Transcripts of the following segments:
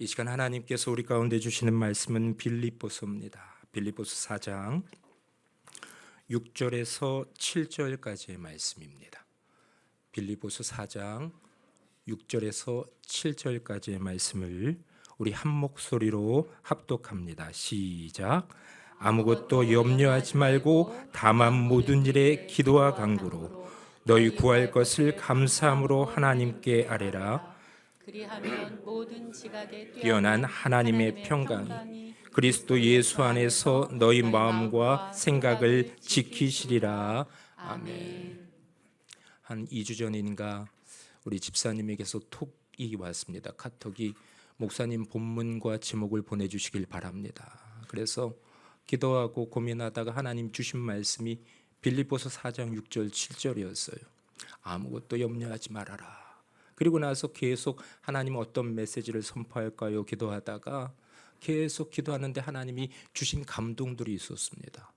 이 시간 하나님께서 우리 가운데 주시는 말씀은 빌립보서입니다. 빌립보서 4장 6절에서 7절까지의 말씀입니다. 빌립보서 4장 6절에서 7절까지의 말씀을 우리 한 목소리로 합독합니다. 시작. 아무것도 염려하지 말고 다만 모든 일에 기도와 간구로 너희 구할 것을 감사함으로 하나님께 아뢰라. 그리하면 모든 지각에 뛰어난 하나님의 평강이 그리스도 예수 안에서 너희 마음과 생각을 지키시리라. 아멘. 한 2주 전인가 우리 집사님에게서 톡이 왔습니다. 카톡이 목사님 본문과 제목을 보내주시길 바랍니다. 그래서 기도하고 고민하다가 하나님 주신 말씀이 빌립보서 4장 6절 7절이었어요. 아무것도 염려하지 말아라. 그리고 나서 계속 하나님 어떤 메시지를 선포할까요? 기도하다가 계속 기도하는데 하나님이 주신 감동들이 있었습니다.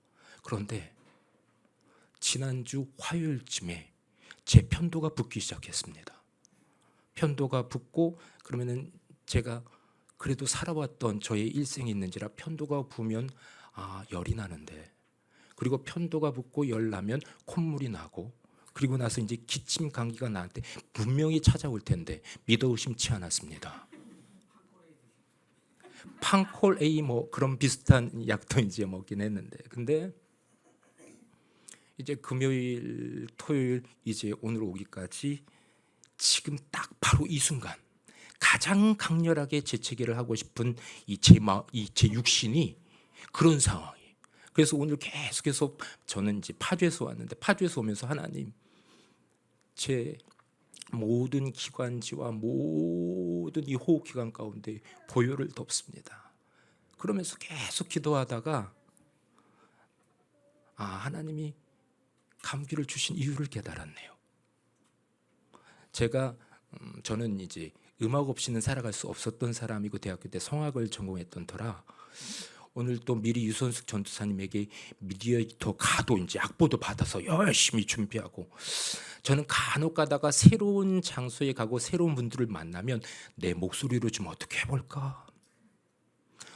그런데 지난주 화요일쯤에 제 편도가 붓기 시작했습니다. 편도가 붓고 그러면은 제가 그래도 살아왔던 저의 일생이 있는지라 편도가 부으면 열이 나는데, 그리고 편도가 붓고 열 나면 콧물이 나고, 그리고 나서 이제 기침 감기가 나한테 분명히 찾아올 텐데 믿어 의심치 않았습니다. 판콜 A 뭐 그런 비슷한 약도 이제 먹긴 했는데, 근데 이제 금요일, 토요일, 이제 오늘 오기까지 지금 딱 바로 이 순간 가장 강렬하게 재채기를 하고 싶은 이 제 육신이 그런 상황이. 그래서 오늘 계속해서 저는 이제 파주에서 왔는데, 파주에서 오면서 하나님, 제 모든 기관지와 모든 이 호흡기관 가운데 보혈을 덮습니다. 그러면서 계속 기도하다가 하나님이 감기를 주신 이유를 깨달았네요. 저는 이제 음악 없이는 살아갈 수 없었던 사람이고 대학교 때 성악을 전공했던 터라 오늘 또 미리 유선숙 전도사님에게 미디어에디터 가도 이제 악보도 받아서 열심히 준비하고, 저는 간혹 가다가 새로운 장소에 가고 새로운 분들을 만나면 내 목소리로 좀 어떻게 해볼까.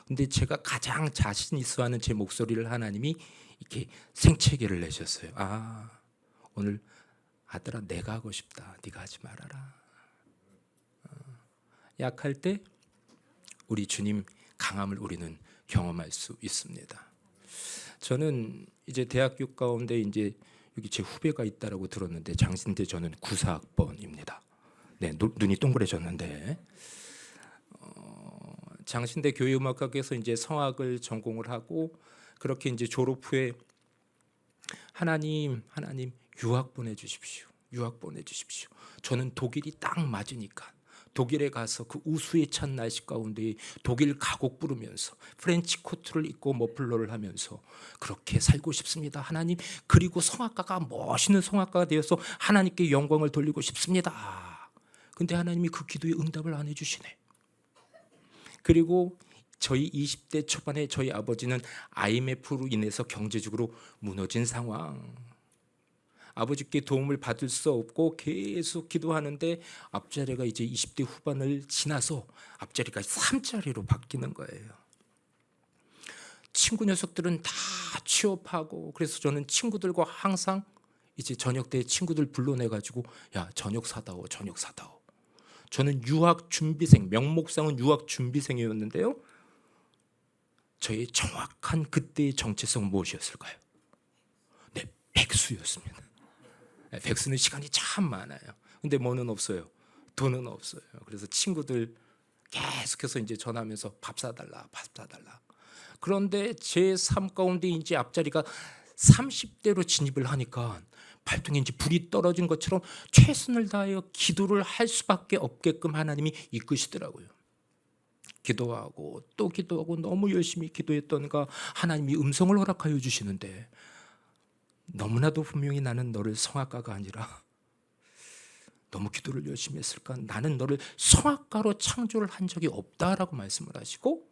근데 제가 가장 자신 있어 하는 제 목소리를 하나님이 이렇게 생채기를 내셨어요. 오늘 아들아, 내가 하고 싶다. 네가 하지 말아라. 약할 때 우리 주님 강함을 우리는 경험할 수 있습니다. 저는 이제 대학교 가운데 이제 여기 제 후배가 있다라고 들었는데, 장신대 저는 94학번입니다. 네, 눈이 동그래졌는데 장신대 교회음악학에서 이제 성악을 전공을 하고, 그렇게 이제 졸업 후에 하나님 유학 보내주십시오. 유학 보내주십시오. 저는 독일이 딱 맞으니까 독일에 가서 그 우수에 찬 날씨 가운데 독일 가곡 부르면서 프렌치 코트를 입고 머플러를 하면서 그렇게 살고 싶습니다. 하나님, 그리고 성악가가 멋있는 성악가가 되어서 하나님께 영광을 돌리고 싶습니다. 근데 하나님이 그 기도에 응답을 안 해주시네. 그리고 저희 20대 초반에 저희 아버지는 IMF로 인해서 경제적으로 무너진 상황. 아버지께 도움을 받을 수 없고 계속 기도하는데 앞자리가 이제 20대 후반을 지나서 앞자리가 3자리로 바뀌는 거예요. 친구 녀석들은 다 취업하고, 그래서 저는 친구들과 항상 이제 저녁 때 친구들 불러내가지고 야, 저녁 사다오, 저녁 사다오. 저는 유학 준비생, 명목상은 유학 준비생이었는데요. 저의 정확한 그때의 정체성은 무엇이었을까요? 네, 백수였습니다. 백수는 시간이 참 많아요. 근데 뭐는 없어요. 돈은 없어요. 그래서 친구들 계속해서 이제 전화하면서 밥 사달라, 밥 사달라. 그런데 제 삶 가운데 이제 앞자리가 30대로 진입을 하니까 발등에 이제 불이 떨어진 것처럼 최선을 다하여 기도를 할 수밖에 없게끔 하나님이 이끄시더라고요. 기도하고 또 기도하고 너무 열심히 기도했던가 하나님이 음성을 허락하여 주시는데, 너무나도 분명히 나는 너를 성악가가 아니라, 너무 기도를 열심히 했을까? 나는 너를 성악가로 창조를 한 적이 없다라고 말씀을 하시고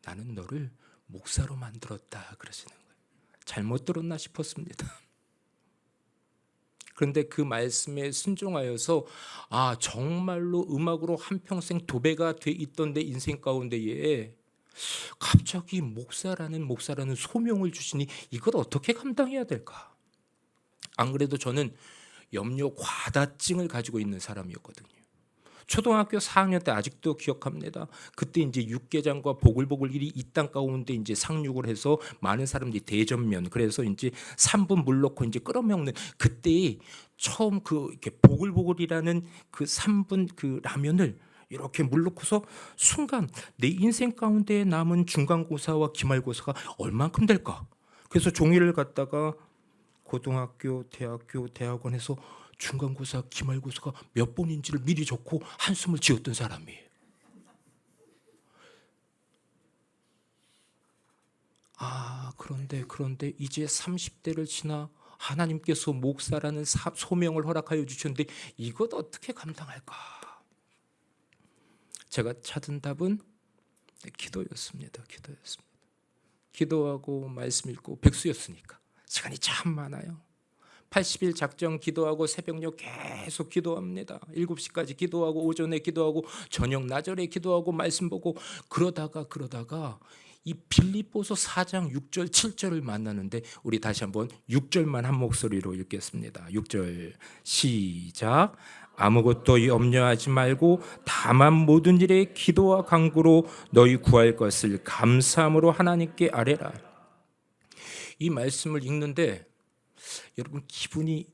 나는 너를 목사로 만들었다 그러시는 거예요. 잘못 들었나 싶었습니다. 그런데 그 말씀에 순종하여서 정말로 음악으로 한평생 도배가 돼 있던 내 인생 가운데에 갑자기 목사라는 소명을 주시니 이걸 어떻게 감당해야 될까? 안 그래도 저는 염려 과다증을 가지고 있는 사람이었거든요. 초등학교 4학년 때 아직도 기억합니다. 그때 이제 육개장과 보글보글이 이 땅 가운데 이제 상륙을 해서 많은 사람들이 대전면, 그래서 이제 3분 물 넣고 이제 끓여 먹는, 그때 처음 그 이렇게 보글보글이라는 그 3분 그 라면을 이렇게 물 넣고서 순간 내 인생 가운데 남은 중간고사와 기말고사가 얼만큼 될까? 그래서 종이를 갖다가 고등학교, 대학교, 대학원에서 중간고사, 기말고사가 몇 번인지를 미리 적고 한숨을 지었던 사람이에요. 그런데 이제 30대를 지나 하나님께서 목사라는 소명을 허락하여 주셨는데 이것 어떻게 감당할까? 제가 찾은 답은 기도였습니다. 기도하고 말씀 읽고 백수였으니까 시간이 참 많아요. 80일 작정 기도하고 새벽녘 계속 기도합니다. 7시까지 기도하고 오전에 기도하고 저녁 나절에 기도하고 말씀 보고 그러다가 이 빌립보서 4장 6절 7절을 만나는데 우리 다시 한번 6절만 한 목소리로 읽겠습니다. 6절 시작. 아무것도 염려하지 말고 다만 모든 일에 기도와 간구로 너희 구할 것을 감사함으로 하나님께 아뢰라. 이 말씀을 읽는데 여러분 기분이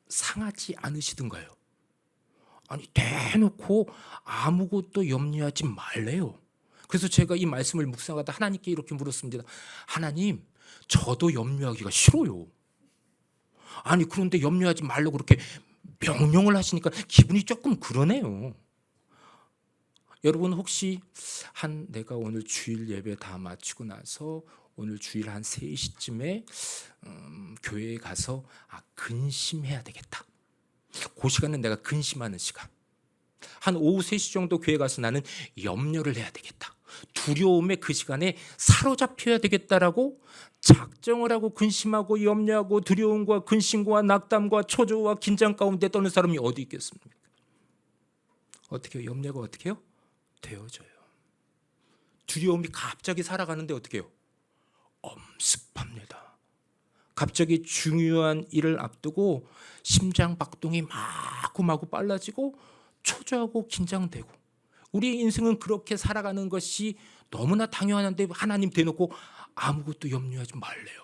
상하지 않으시던가요? 아니 대놓고 아무것도 염려하지 말래요. 그래서 제가 이 말씀을 묵상하다 하나님께 이렇게 물었습니다. 하나님, 저도 염려하기가 싫어요. 아니 그런데 염려하지 말라고 그렇게 명령을 하시니까 기분이 조금 그러네요. 여러분 혹시 내가 오늘 주일 예배 다 마치고 나서 오늘 주일 한 3시쯤에 교회에 가서 근심해야 되겠다. 그 시간은 내가 근심하는 시간. 한 오후 3시 정도 교회 가서 나는 염려를 해야 되겠다. 두려움에 그 시간에 사로잡혀야 되겠다라고 작정을 하고 근심하고 염려하고 두려움과 근심과 낙담과 초조와 긴장 가운데 떠는 사람이 어디 있겠습니까? 어떻게 해요? 염려가 어떻게 해요? 되어져요. 두려움이 갑자기 살아가는데 어떻게 해요? 엄습합니다. 갑자기 중요한 일을 앞두고 심장 박동이 마구마구 빨라지고 초조하고 긴장되고 우리의 인생은 그렇게 살아가는 것이 너무나 당연한데 하나님 대놓고 아무것도 염려하지 말래요.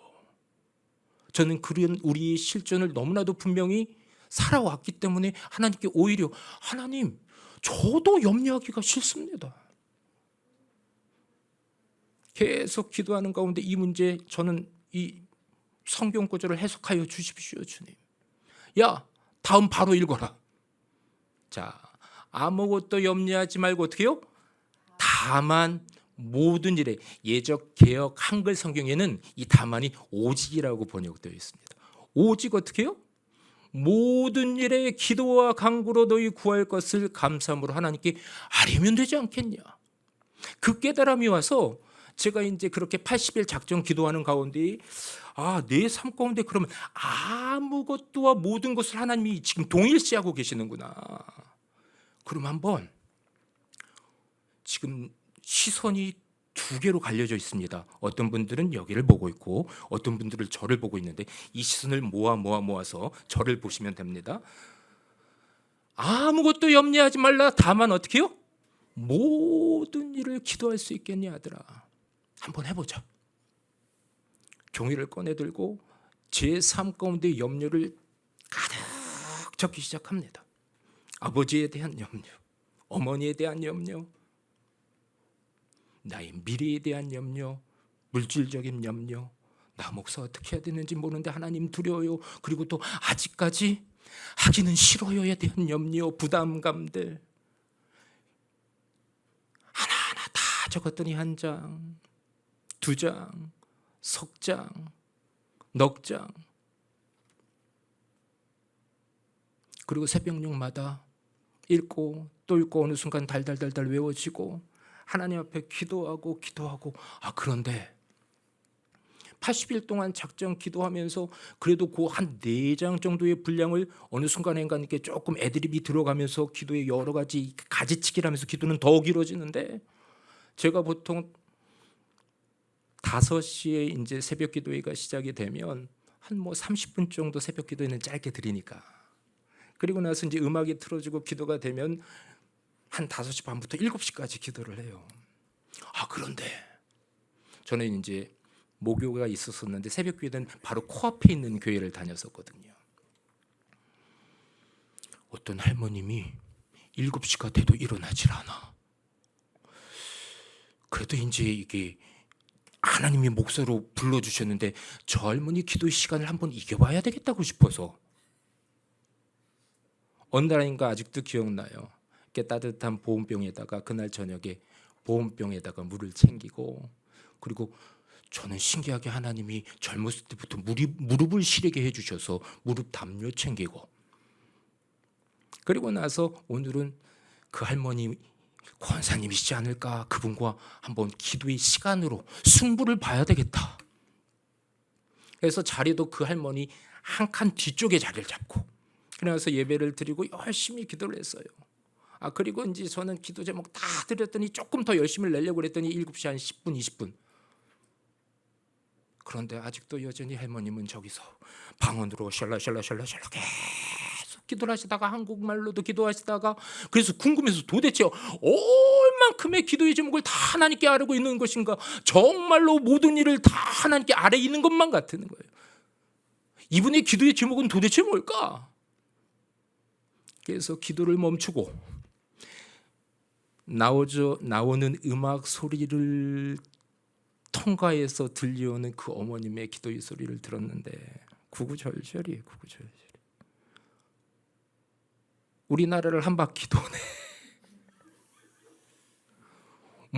저는 그런 우리의 실존을 너무나도 분명히 살아왔기 때문에 하나님께 오히려 하나님 저도 염려하기가 싫습니다. 계속 기도하는 가운데 이 문제 저는 이 성경 구절을 해석하여 주십시오 주님. 야 다음 바로 읽어라. 자 아무것도 염려하지 말고 어떻게 해요? 다만 모든 일에 예적 개역 한글 성경에는 이 다만이 오직이라고 번역되어 있습니다. 오직 어떻게 해요? 모든 일에 기도와 간구로 너희 구할 것을 감사함으로 하나님께 아뢰면 되지 않겠냐. 그 깨달음이 와서 제가 이제 그렇게 80일 작정 기도하는 가운데 내 삶 가운데 그러면 아무것도와 모든 것을 하나님이 지금 동일시하고 계시는구나. 그럼 한번 지금 시선이 2개로 갈려져 있습니다. 어떤 분들은 여기를 보고 있고 어떤 분들은 저를 보고 있는데 이 시선을 모아서 저를 보시면 됩니다. 아무것도 염려하지 말라. 다만 어떻게 해요? 모든 일을 기도할 수 있겠니 아들아. 한번 해보자. 종이를 꺼내 들고 제 삶 가운데 염려를 가득 적기 시작합니다. 아버지에 대한 염려, 어머니에 대한 염려, 나의 미래에 대한 염려, 물질적인 염려, 나 목사 어떻게 해야 되는지 모르는데 하나님 두려워요. 그리고 또 아직까지 하기는 싫어요에 대한 염려, 부담감들 하나하나 다 적었더니 1장, 2장, 석장, 넉장. 그리고 새벽녘마다 읽고 또 읽고 어느 순간 달달달달 외워지고 하나님 앞에 기도하고 그런데 80일 동안 작정 기도하면서 그래도 그 한 4장 정도의 분량을 어느 순간인가 이렇게 조금 애드립이 들어가면서 기도에 여러 가지 가지치기를 하면서 기도는 더 길어지는데, 제가 보통 5시에 이제 새벽 기도회가 시작이 되면 한 30분 정도 새벽 기도회는 짧게 드리니까, 그리고 나서 이제 음악이 틀어지고 기도가 되면 한 5시 반부터 7시까지 기도를 해요. 그런데 저는 이제 모교가 있었었는데 새벽 기도는 바로 코앞에 있는 교회를 다녔었거든요. 어떤 할머님이 7시가 돼도 일어나질 않아. 그래도 이제 이게 하나님이 목소리로 불러주셨는데 저 할머니 기도 시간을 한번 이겨봐야 되겠다고 싶어서 어느 날인가 아직도 기억나요. 따뜻한 보온병에다가 그날 저녁에 보온병에다가 물을 챙기고, 그리고 저는 신기하게 하나님이 젊었을 때부터 무릎을 시리게 해주셔서 무릎 담요 챙기고, 그리고 나서 오늘은 그 할머니 권사님이시지 않을까, 그분과 한번 기도의 시간으로 승부를 봐야 되겠다. 그래서 자리도 그 할머니 한 칸 뒤쪽에 자리를 잡고 그래서 예배를 드리고 열심히 기도를 했어요. 그리고 이제 저는 기도 제목 다 드렸더니 조금 더 열심히 내려고 그랬더니 7시 한 10분 20분. 그런데 아직도 여전히 할머님은 저기서 방언으로 샬라샬라 계속 기도를 하시다가 한국말로도 기도하시다가, 그래서 궁금해서 도대체 얼만큼의 기도의 제목을 다 하나님께 아뢰고 있는 것인가, 정말로 모든 일을 다 하나님께 아뢰 있는 것만 같은 거예요. 이분의 기도의 제목은 도대체 뭘까? 그래서 기도를 멈추고 나오는 음악 소리를 통과해서 들려오는 그 어머님의 기도의 소리를 들었는데 구구절절이에요. 구구절절. 우리나라를 한 바퀴 도네.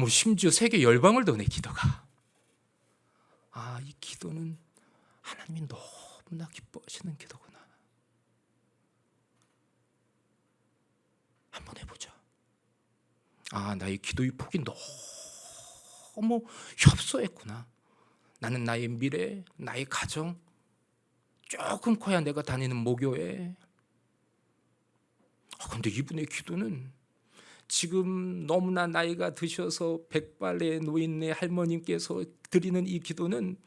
심지어 세계 열방을 도네 기도가. 이 기도는 하나님이 너무나 기뻐하시는 기도구나. 한번 해보자. 나의 기도의 폭이 너무 협소했구나. 나는 나의 미래, 나의 가정, 조금 커야 내가 다니는 모교에. 그런데 이분의 기도는 지금 너무나 나이가 드셔서 백발의 노인네 할머님께서 드리는 이 기도는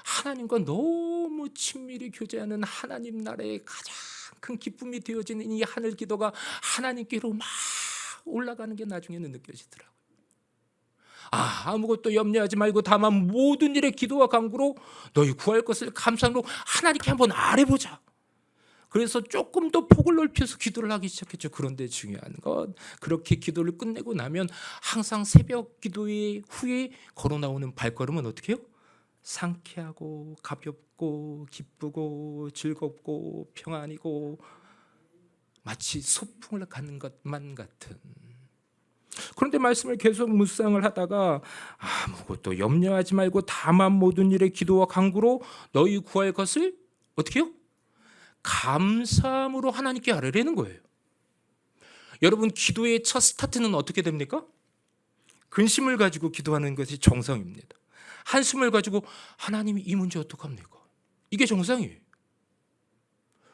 하나님과 너무 친밀히 교제하는 하나님 나라의 가장 큰 기쁨이 되어지는 이 하늘 기도가 하나님께로 막 올라가는 게 나중에는 느껴지더라고요. 아무것도 염려하지 말고 다만 모든 일에 기도와 간구로 너희 구할 것을 감사함으로 하나님께 한번 아뢰보자. 그래서 조금 더 폭을 넓혀서 기도를 하기 시작했죠. 그런데 중요한 건 그렇게 기도를 끝내고 나면 항상 새벽 기도의 후에 걸어 나오는 발걸음은 어떻게 해요? 상쾌하고 가볍고 기쁘고 즐겁고 평안이고 마치 소풍을 가는 것만 같은. 그런데 말씀을 계속 묵상을 하다가 아무것도 염려하지 말고 다만 모든 일에 기도와 간구로 너희 구할 것을 어떻게 해요? 감사함으로 하나님께 아뢰라는 거예요. 여러분, 기도의 첫 스타트는 어떻게 됩니까? 근심을 가지고 기도하는 것이 정상입니다. 한숨을 가지고 하나님이 이 문제 어떡합니까? 이게 정상이에요.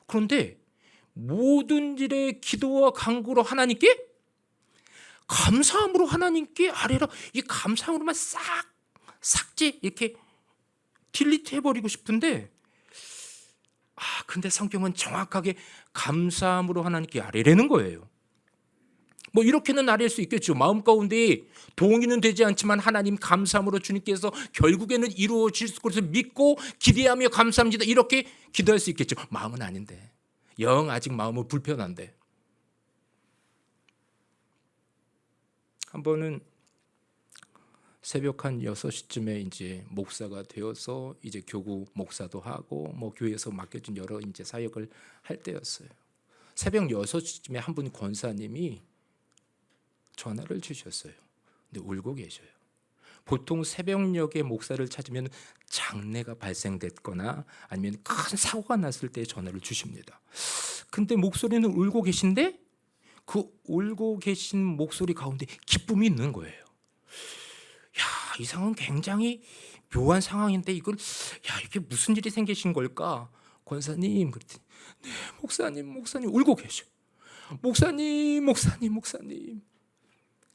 그런데 모든 일에 기도와 간구로 하나님께 감사함으로 하나님께 아뢰라. 이 감사함으로만 삭제 이렇게 딜리트 해버리고 싶은데 근데 성경은 정확하게 감사함으로 하나님께 아뢰라는 거예요. 이렇게는 아뢰일 수 있겠죠. 마음 가운데 동의는 되지 않지만 하나님 감사함으로 주님께서 결국에는 이루어질 것을 믿고 기대하며 감사합니다. 이렇게 기도할 수 있겠죠. 마음은 아닌데, 영 아직 마음은 불편한데. 한 번은 새벽 한 6시쯤에 이제 목사가 되어서 이제 교구 목사도 하고 교회에서 맡겨진 여러 이제 사역을 할 때였어요. 새벽 6시쯤에 한 분 권사님이 전화를 주셨어요. 근데 울고 계셔요. 보통 새벽녘에 목사를 찾으면 장례가 발생됐거나 아니면 큰 사고가 났을 때 전화를 주십니다. 근데 목소리는 울고 계신데 그 울고 계신 목소리 가운데 기쁨이 있는 거예요. 이 상황은 굉장히 묘한 상황인데 이걸 이게 무슨 일이 생기신 걸까? 권사님 그랬더니 네 목사님 울고 계셔. 목사님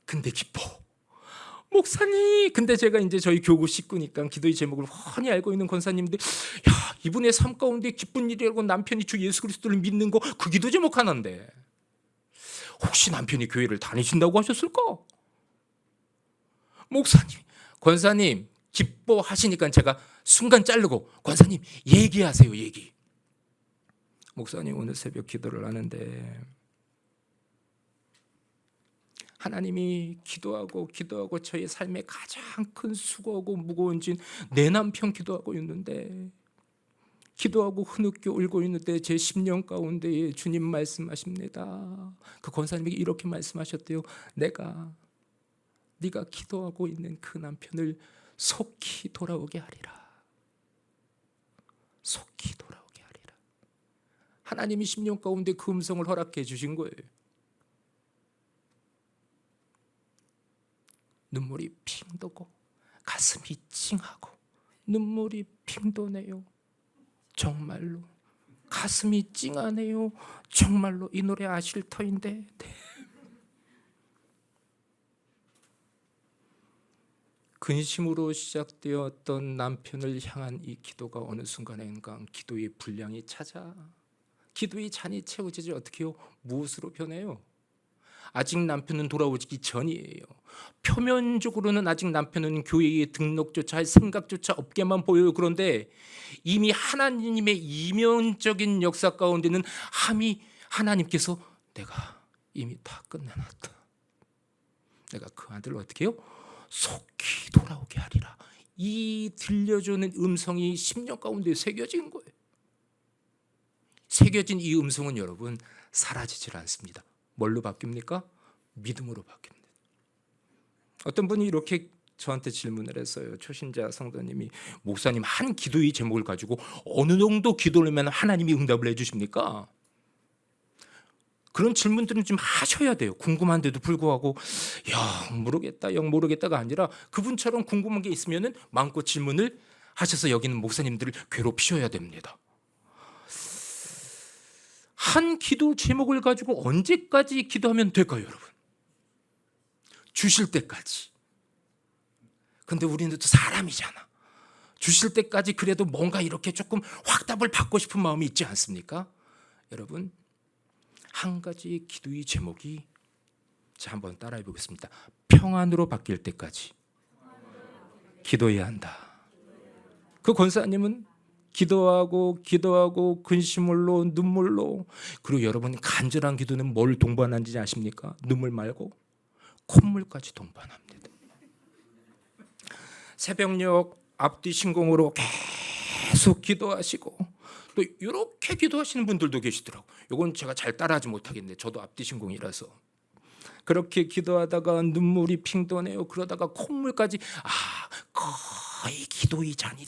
근데 기뻐. 목사님 근데 제가 이제 저희 교구 식구니까 기도의 제목을 훤히 알고 있는 권사님인데 이분의 삶 가운데 기쁜 일이라고 남편이 주 예수 그리스도를 믿는 거 그 기도 제목 하나인데 혹시 남편이 교회를 다니신다고 하셨을까? 목사님 권사님 기뻐하시니까 제가 순간 자르고 권사님 얘기하세요. 얘기. 목사님 오늘 새벽 기도를 하는데 하나님이 기도하고 저의 삶에 가장 큰 수고하고 무거운 짐 내 남편 기도하고 있는데 기도하고 흐느껴 울고 있는데 제 10년 가운데에 주님 말씀하십니다. 그 권사님에게 이렇게 말씀하셨대요. 네가 기도하고 있는 그 남편을 속히 돌아오게 하리라. 속히 돌아오게 하리라. 하나님이 10년 가운데 그 음성을 허락해 주신 거예요. 눈물이 핑 도고 가슴이 찡하고 눈물이 핑 도네요. 정말로 가슴이 찡하네요. 정말로 이 노래 아실 터인데 근심으로 시작되었던 남편을 향한 이 기도가 어느 순간인가 기도의 분량이 찾아 기도의 잔이 채워지지 어떻게 해요? 무엇으로 변해요? 아직 남편은 돌아오기 전이에요. 표면적으로는 아직 남편은 교회에 등록조차 할 생각조차 없게만 보여요. 그런데 이미 하나님의 이면적인 역사 가운데는 하나님께서 내가 이미 다 끝내놨다. 내가 그 아들을 어떻게 해요? 속히 돌아오게 하리라. 이 들려주는 음성이 10년 가운데 새겨진 거예요. 새겨진 이 음성은 여러분 사라지질 않습니다. 뭘로 바뀝니까? 믿음으로 바뀝니다. 어떤 분이 이렇게 저한테 질문을 했어요. 초신자 성도님이 목사님 한 기도의 제목을 가지고 어느 정도 기도를 하면 하나님이 응답을 해주십니까? 그런 질문들은 좀 하셔야 돼요. 궁금한데도 불구하고 모르겠다가 아니라 그분처럼 궁금한 게 있으면 마음껏 질문을 하셔서 여기는 목사님들을 괴롭히셔야 됩니다. 한 기도 제목을 가지고 언제까지 기도하면 될까요, 여러분? 주실 때까지. 근데 우리는 또 사람이잖아. 주실 때까지 그래도 뭔가 이렇게 조금 확답을 받고 싶은 마음이 있지 않습니까? 여러분, 한 가지 기도의 제목이 자 한번 따라해 보겠습니다. 평안으로 바뀔 때까지 기도해야 한다. 그 권사님은 기도하고 근심으로 눈물로 그리고 여러분이 간절한 기도는 뭘 동반하는지 아십니까? 눈물 말고 콧물까지 동반합니다. 새벽녘 앞뒤 신공으로 계속 기도하시고 또 이렇게 기도하시는 분들도 계시더라고요. 이건 제가 잘 따라하지 못하겠는데 저도 앞뒤 신공이라서 그렇게 기도하다가 눈물이 핑 도네요. 그러다가 콧물까지 거의 기도의 잔이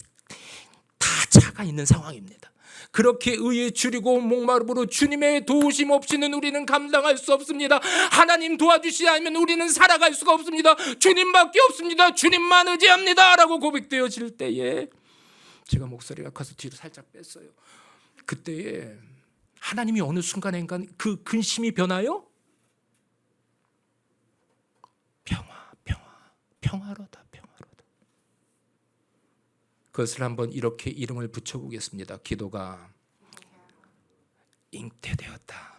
다 차가 있는 상황입니다. 그렇게 의에 줄이고 목마름으로 주님의 도우심 없이는 우리는 감당할 수 없습니다. 하나님 도와주시지 않으면 우리는 살아갈 수가 없습니다. 주님밖에 없습니다. 주님만 의지합니다 라고 고백되어질 때에 제가 목소리가 커서 뒤로 살짝 뺐어요. 그때에 하나님이 어느 순간인가 그 근심이 변하여 평화로다. 그것을 한번 이렇게 이름을 붙여보겠습니다. 기도가 잉태되었다.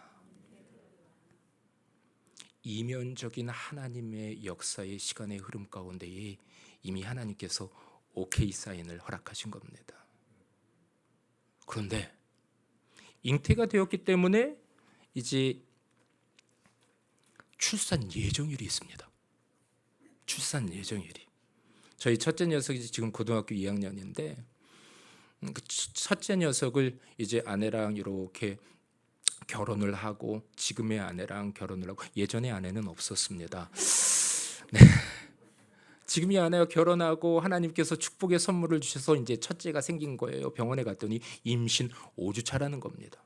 이면적인 하나님의 역사의 시간의 흐름 가운데에 이미 하나님께서 오케이 사인을 허락하신 겁니다. 그런데 잉태가 되었기 때문에 이제 출산 예정일이 있습니다. 출산 예정일이. 저희 첫째 녀석이 지금 고등학교 2학년인데 그 첫째 녀석을 이제 아내랑 이렇게 결혼을 하고 지금의 아내랑 결혼을 하고 예전에 아내는 없었습니다. 네. 지금 이 아내와 결혼하고 하나님께서 축복의 선물을 주셔서 이제 첫째가 생긴 거예요. 병원에 갔더니 임신 5주차라는 겁니다.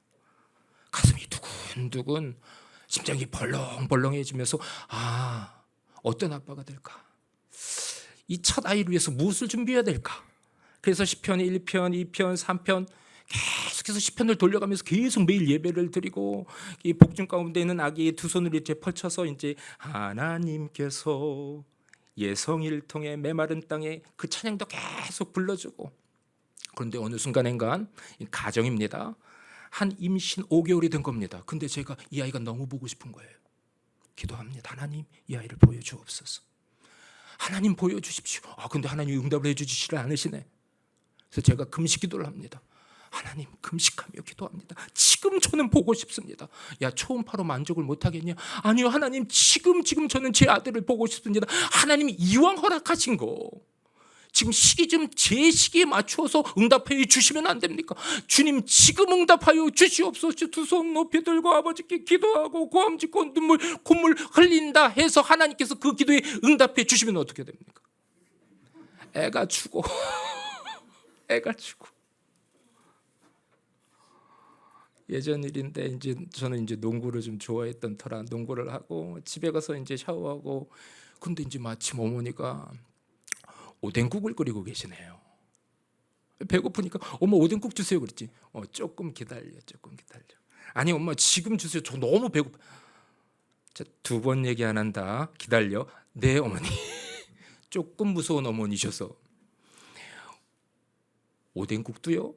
가슴이 두근두근 심장이 벌렁벌렁해지면서 어떤 아빠가 될까? 이 첫 아이를 위해서 무엇을 준비해야 될까? 그래서 시편 1편, 2편, 3편 계속해서 시편을 돌려가면서 계속 매일 예배를 드리고 이 복중 가운데 있는 아기의 두 손을 이제 펼쳐서 이제 하나님께서 예성이를 통해 메마른 땅에 그 찬양도 계속 불러주고, 그런데 어느 순간인가 가정입니다. 한 임신 5개월이 된 겁니다. 근데 제가 이 아이가 너무 보고 싶은 거예요. 기도합니다. 하나님, 이 아이를 보여주옵소서. 하나님 보여주십시오. 근데 하나님이 응답을 해주시질 않으시네. 그래서 제가 금식 기도를 합니다. 하나님, 금식하며 기도합니다. 지금 저는 보고 싶습니다. 야, 초음파로 만족을 못하겠냐? 아니요, 하나님, 지금 저는 제 아들을 보고 싶습니다. 하나님이 이왕 허락하신 거 지금 시기 좀 제 시기에 맞추어서 응답해 주시면 안 됩니까? 주님, 지금 응답하여 주시옵소서. 두 손 높이 들고 아버지께 기도하고 고함 짓고 콧물 흘린다 해서 하나님께서 그 기도에 응답해 주시면 어떻게 됩니까? 애가 죽어. 애가 죽어. 예전 일인데 이제 저는 이제 농구를 좀 좋아했던 터라 농구를 하고 집에 가서 이제 샤워하고, 근데 이제 마침 어머니가 오뎅국을 끓이고 계시네요. 배고프니까 엄마 오뎅국 주세요 그랬지. 조금 기다려. 아니 엄마 지금 주세요. 저 너무 배고파. 자, 두 번 얘기 안 한다. 기다려. 네 어머니. 조금 무서운 어머니셔서. 오뎅국도요,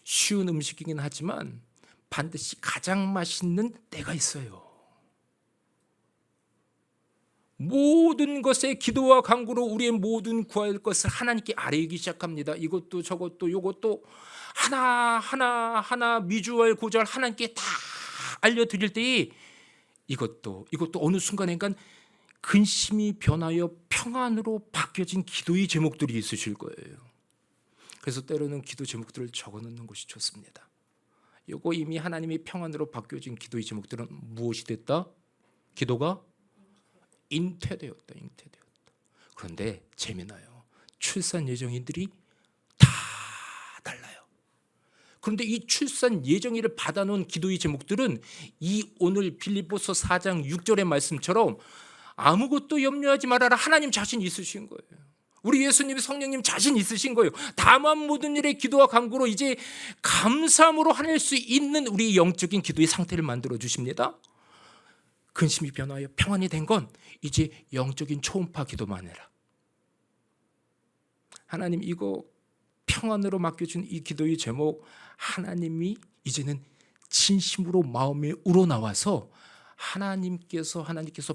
쉬운 음식이긴 하지만 반드시 가장 맛있는 때가 있어요. 모든 것에 기도와 간구로 우리의 모든 구할 것을 하나님께 아뢰기 시작합니다. 이것도 저것도 요것도 하나 미주알 고주알 하나님께 다 알려드릴 때에 이것도 어느 순간인가 근심이 변하여 평안으로 바뀌어진 기도의 제목들이 있으실 거예요. 그래서 때로는 기도 제목들을 적어놓는 것이 좋습니다. 요거 이미 하나님이 평안으로 바뀌어진 기도의 제목들은 무엇이 됐다? 기도가 잉태되었다. 그런데 재미나요. 출산 예정인들이 다 달라요. 그런데 이 출산 예정일을 받아놓은 기도의 제목들은 이 오늘 빌립보서 4장 6절의 말씀처럼 아무것도 염려하지 말아라. 하나님 자신 있으신 거예요. 우리 예수님 성령님 자신 있으신 거예요. 다만 모든 일에 기도와 간구로 이제 감사함으로 하낼 수 있는 우리 영적인 기도의 상태를 만들어 주십니다. 근심이 변하여 평안이 된 건 이제 영적인 초음파 기도만 해라. 하나님, 이거 평안으로 맡겨준 이 기도의 제목, 하나님이 이제는 진심으로 마음에 우러나와서 하나님께서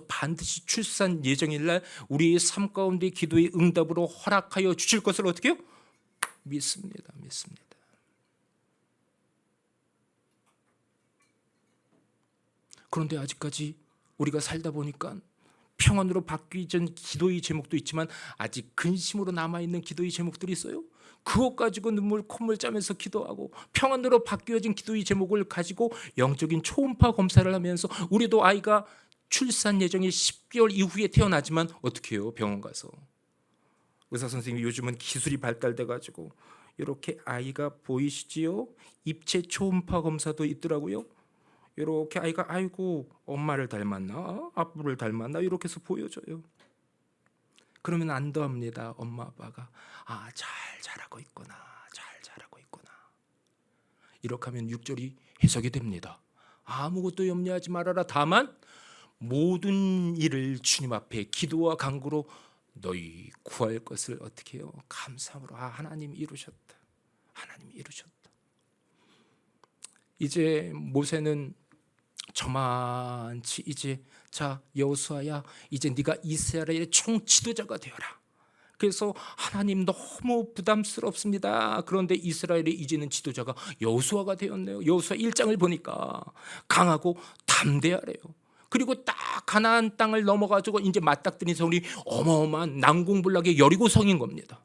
반드시 출산 예정일 날 우리의 삶 가운데 기도의 응답으로 허락하여 주실 것을 어떻게 해요? 믿습니다. 그런데 아직까지 우리가 살다 보니까 평안으로 바뀌기 전 기도의 제목도 있지만 아직 근심으로 남아있는 기도의 제목들이 있어요. 그것 가지고 눈물 콧물 짜면서 기도하고 평안으로 바뀌어진 기도의 제목을 가지고 영적인 초음파 검사를 하면서 우리도 아이가 출산 예정일 10개월 이후에 태어나지만 어떻게 해요? 병원 가서 의사 선생님이 요즘은 기술이 발달돼 가지고 이렇게 아이가 보이시지요? 입체 초음파 검사도 있더라고요. 이렇게 아이가 아이고 엄마를 닮았나 아빠를 닮았나 이렇게 해서 보여줘요. 그러면 안도합니다. 엄마 아빠가 잘 자라고 있구나. 이렇게 하면 6절이 해석이 됩니다. 아무것도 염려하지 말아라. 다만 모든 일을 주님 앞에 기도와 간구로 너희 구할 것을 어떻게 해요? 감사함으로. 하나님이 이루셨다. 이제 모세는 저만치 이제 자 여호수아야, 이제 네가 이스라엘의 총 지도자가 되어라. 그래서 하나님 너무 부담스럽습니다. 그런데 이스라엘의 이제는 지도자가 여호수아가 되었네요. 여호수아 1장을 보니까 강하고 담대하래요. 그리고 딱 가나안 땅을 넘어가지고 이제 맞닥뜨린 성이 어마어마한 난공불락의 여리고성인 겁니다.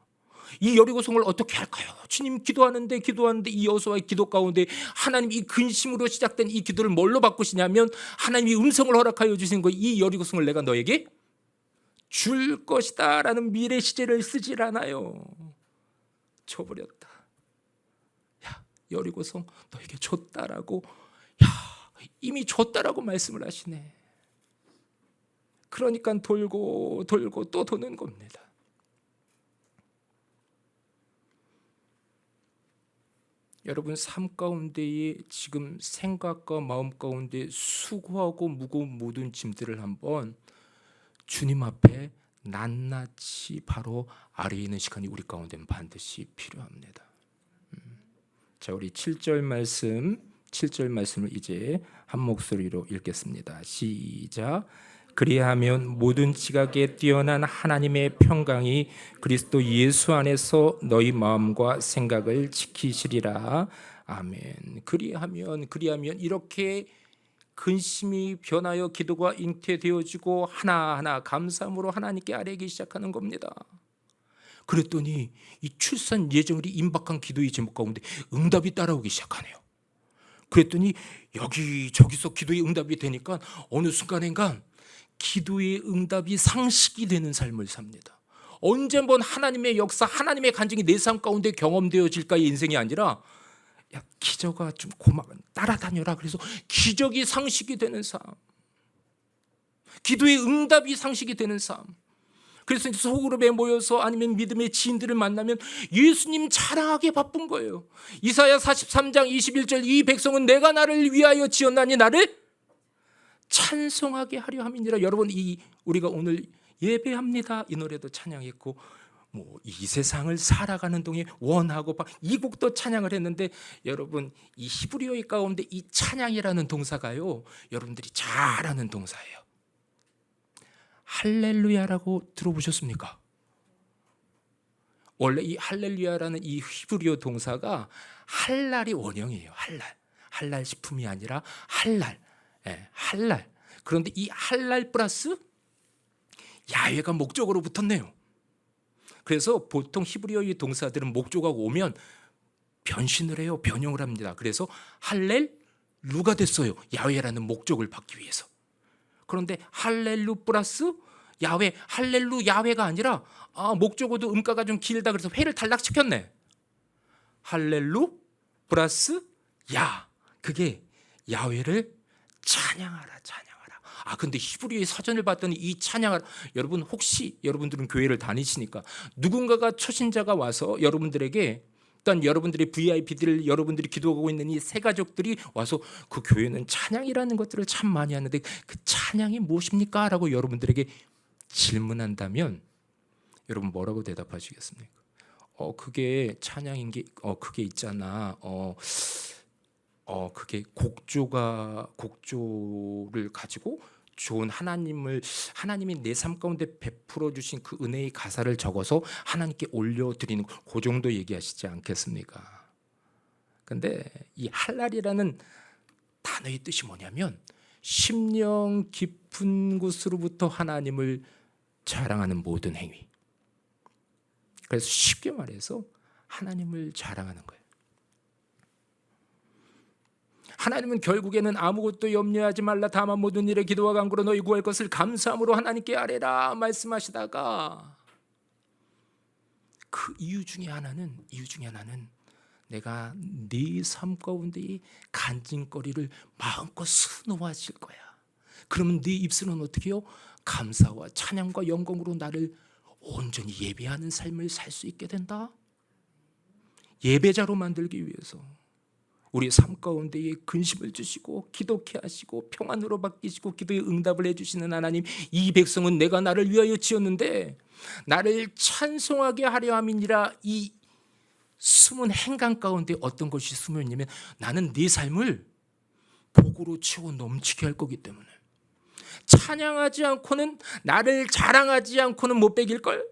이 여리고성을 어떻게 할까요? 주님, 기도하는데 이 여호수아의 기도 가운데 하나님 이 근심으로 시작된 이 기도를 뭘로 바꾸시냐면 하나님이 음성을 허락하여 주신 거예요. 이 여리고성을 내가 너에게 줄 것이다 라는 미래 시제를 쓰질 않아요. 줘버렸다. 야, 여리고성 너에게 줬다라고, 이미 줬다라고 말씀을 하시네. 그러니까 돌고 또 도는 겁니다. 여러분 삶 가운데에 지금 생각과 마음 가운데 수고하고 무거운 모든 짐들을 한번 주님 앞에 낱낱이 바로 아래에 있는 시간이 우리 가운데는 반드시 필요합니다. 자, 우리 7절 말씀을 이제 한 목소리로 읽겠습니다. 시작. 그리하면 모든 지각에 뛰어난 하나님의 평강이 그리스도 예수 안에서 너희 마음과 생각을 지키시리라. 아멘. 그리하면 이렇게 근심이 변하여 기도가 잉태되어지고 하나하나 감사함으로 하나님께 아뢰기 시작하는 겁니다. 그랬더니 이 출산 예정일이 임박한 기도의 제목 가운데 응답이 따라오기 시작하네요. 그랬더니 여기저기서 기도의 응답이 되니까 어느 순간인가 기도의 응답이 상식이 되는 삶을 삽니다. 언제 한번 하나님의 역사, 하나님의 간증이 내 삶 가운데 경험되어질까의 인생이 아니라 야, 기저가 좀 따라다녀라. 그래서 기적이 상식이 되는 삶, 기도의 응답이 상식이 되는 삶. 그래서 소그룹에 모여서 아니면 믿음의 지인들을 만나면 예수님 자랑하기 바쁜 거예요. 이사야 43장 21절 이 백성은 내가 나를 위하여 지었나니 나를 찬송하게 하려 함이니라. 여러분, 우리가 오늘 예배합니다 이 노래도 찬양했고 이 세상을 살아가는 동에 원하고 이 곡도 찬양을 했는데 여러분 이 히브리어 가운데 이 찬양이라는 동사가요 여러분들이 잘 아는 동사예요. 할렐루야라고 들어보셨습니까? 원래 이 할렐루야라는 이 히브리어 동사가 할랄이 원형이에요. 할랄 식품이 아니라 할랄. 할랄. 그런데 이 할랄 플러스 야훼가 목적으로 붙었네요. 그래서 보통 히브리어의 동사들은 목적어가 오면 변신을 해요. 변형을 합니다. 그래서 할렐루가 됐어요. 야훼라는 목적을 받기 위해서. 그런데 할렐루 플러스 야훼, 할렐루 야훼가 아니라 목적어도 음가가 좀 길다 그래서 회를 탈락시켰네. 할렐루 플러스 야, 그게 야훼를 찬양하라. 근데 히브리어의 사전을 봤더니 이 찬양하라, 여러분 혹시 여러분들은 교회를 다니시니까 누군가가 초신자가 와서 여러분들에게 일단 여러분들의 VIP들 여러분들이 기도하고 있는 이 세 가족들이 와서 그 교회는 찬양이라는 것들을 참 많이 하는데 그 찬양이 무엇입니까? 라고 여러분들에게 질문한다면 여러분 뭐라고 대답하시겠습니까? 그게 찬양인 게 그게 있잖아. 그게 곡조를 가지고 좋은 하나님이 내 삶 가운데 베풀어 주신 그 은혜의 가사를 적어서 하나님께 올려드리는 그 정도 얘기하시지 않겠습니까? 근데 이 할랄이라는 단어의 뜻이 뭐냐면 심령 깊은 곳으로부터 하나님을 자랑하는 모든 행위. 그래서 쉽게 말해서 하나님을 자랑하는 거예요. 하나님은 결국에는 아무것도 염려하지 말라 다만 모든 일에 기도와 간구로 너희 구할 것을 감사함으로 하나님께 아뢰라 말씀하시다가 그 이유 중에 하나는 내가 네 삶 가운데 간증거리를 마음껏 수놓아질 거야. 그러면 네 입술은 어떻게 해요? 감사와 찬양과 영광으로 나를 온전히 예배하는 삶을 살 수 있게 된다. 예배자로 만들기 위해서 우리의 삶 가운데에 근심을 주시고 기도케 하시고 평안으로 바뀌시고 기도에 응답을 해주시는 하나님, 이 백성은 내가 나를 위하여 지었는데 나를 찬송하게 하려 함이니라. 이 숨은 행간 가운데 어떤 것이 숨어 있냐면 나는 네 삶을 복으로 채워 넘치게 할 거기 때문에 찬양하지 않고는, 나를 자랑하지 않고는 못 베길걸.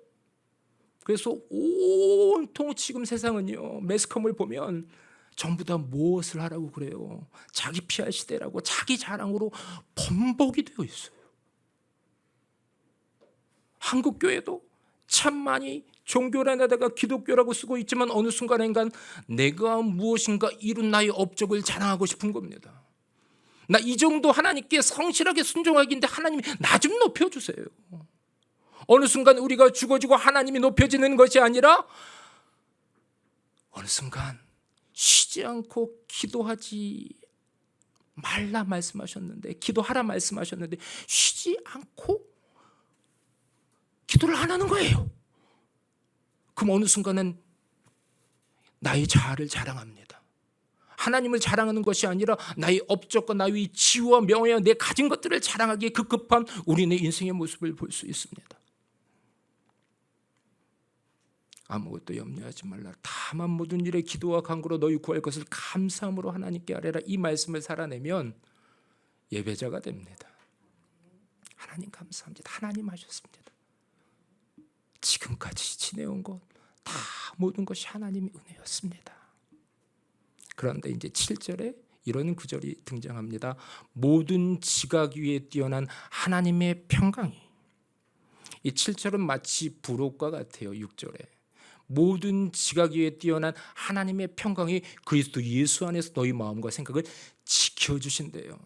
그래서 온통 지금 세상은요 매스컴을 보면 전부 다 무엇을 하라고 그래요? 자기 PR 시대라고 자기 자랑으로 범벅이 되어 있어요. 한국 교회도 참 많이 종교란에다가 기독교라고 쓰고 있지만 어느 순간인가 내가 무엇인가 이룬 나의 업적을 자랑하고 싶은 겁니다. 나 이 정도 하나님께 성실하게 순종하기인데 하나님이 나 좀 높여주세요. 어느 순간 우리가 죽어지고 하나님이 높여지는 것이 아니라 어느 순간 쉬지 않고 기도하지 말라 말씀하셨는데, 기도하라 말씀하셨는데 쉬지 않고 기도를 안 하는 거예요. 그럼 어느 순간은 나의 자아를 자랑합니다. 하나님을 자랑하는 것이 아니라 나의 업적과 나의 지위와 명예와 내 가진 것들을 자랑하기에 급급한 우리네 인생의 모습을 볼 수 있습니다. 아무것도 염려하지 말라. 다만 모든 일에 기도와 간구로 너희 구할 것을 감사함으로 하나님께 아뢰라. 이 말씀을 살아내면 예배자가 됩니다. 하나님 감사합니다. 하나님 하셨습니다. 지금까지 지내온 것 다 모든 것이 하나님의 은혜였습니다. 그런데 이제 7절에 이런 구절이 등장합니다. 모든 지각 위에 뛰어난 하나님의 평강이. 이 7절은 마치 부록과 같아요. 6절에 모든 지각 위에 뛰어난 하나님의 평강이 그리스도 예수 안에서 너희 마음과 생각을 지켜주신대요.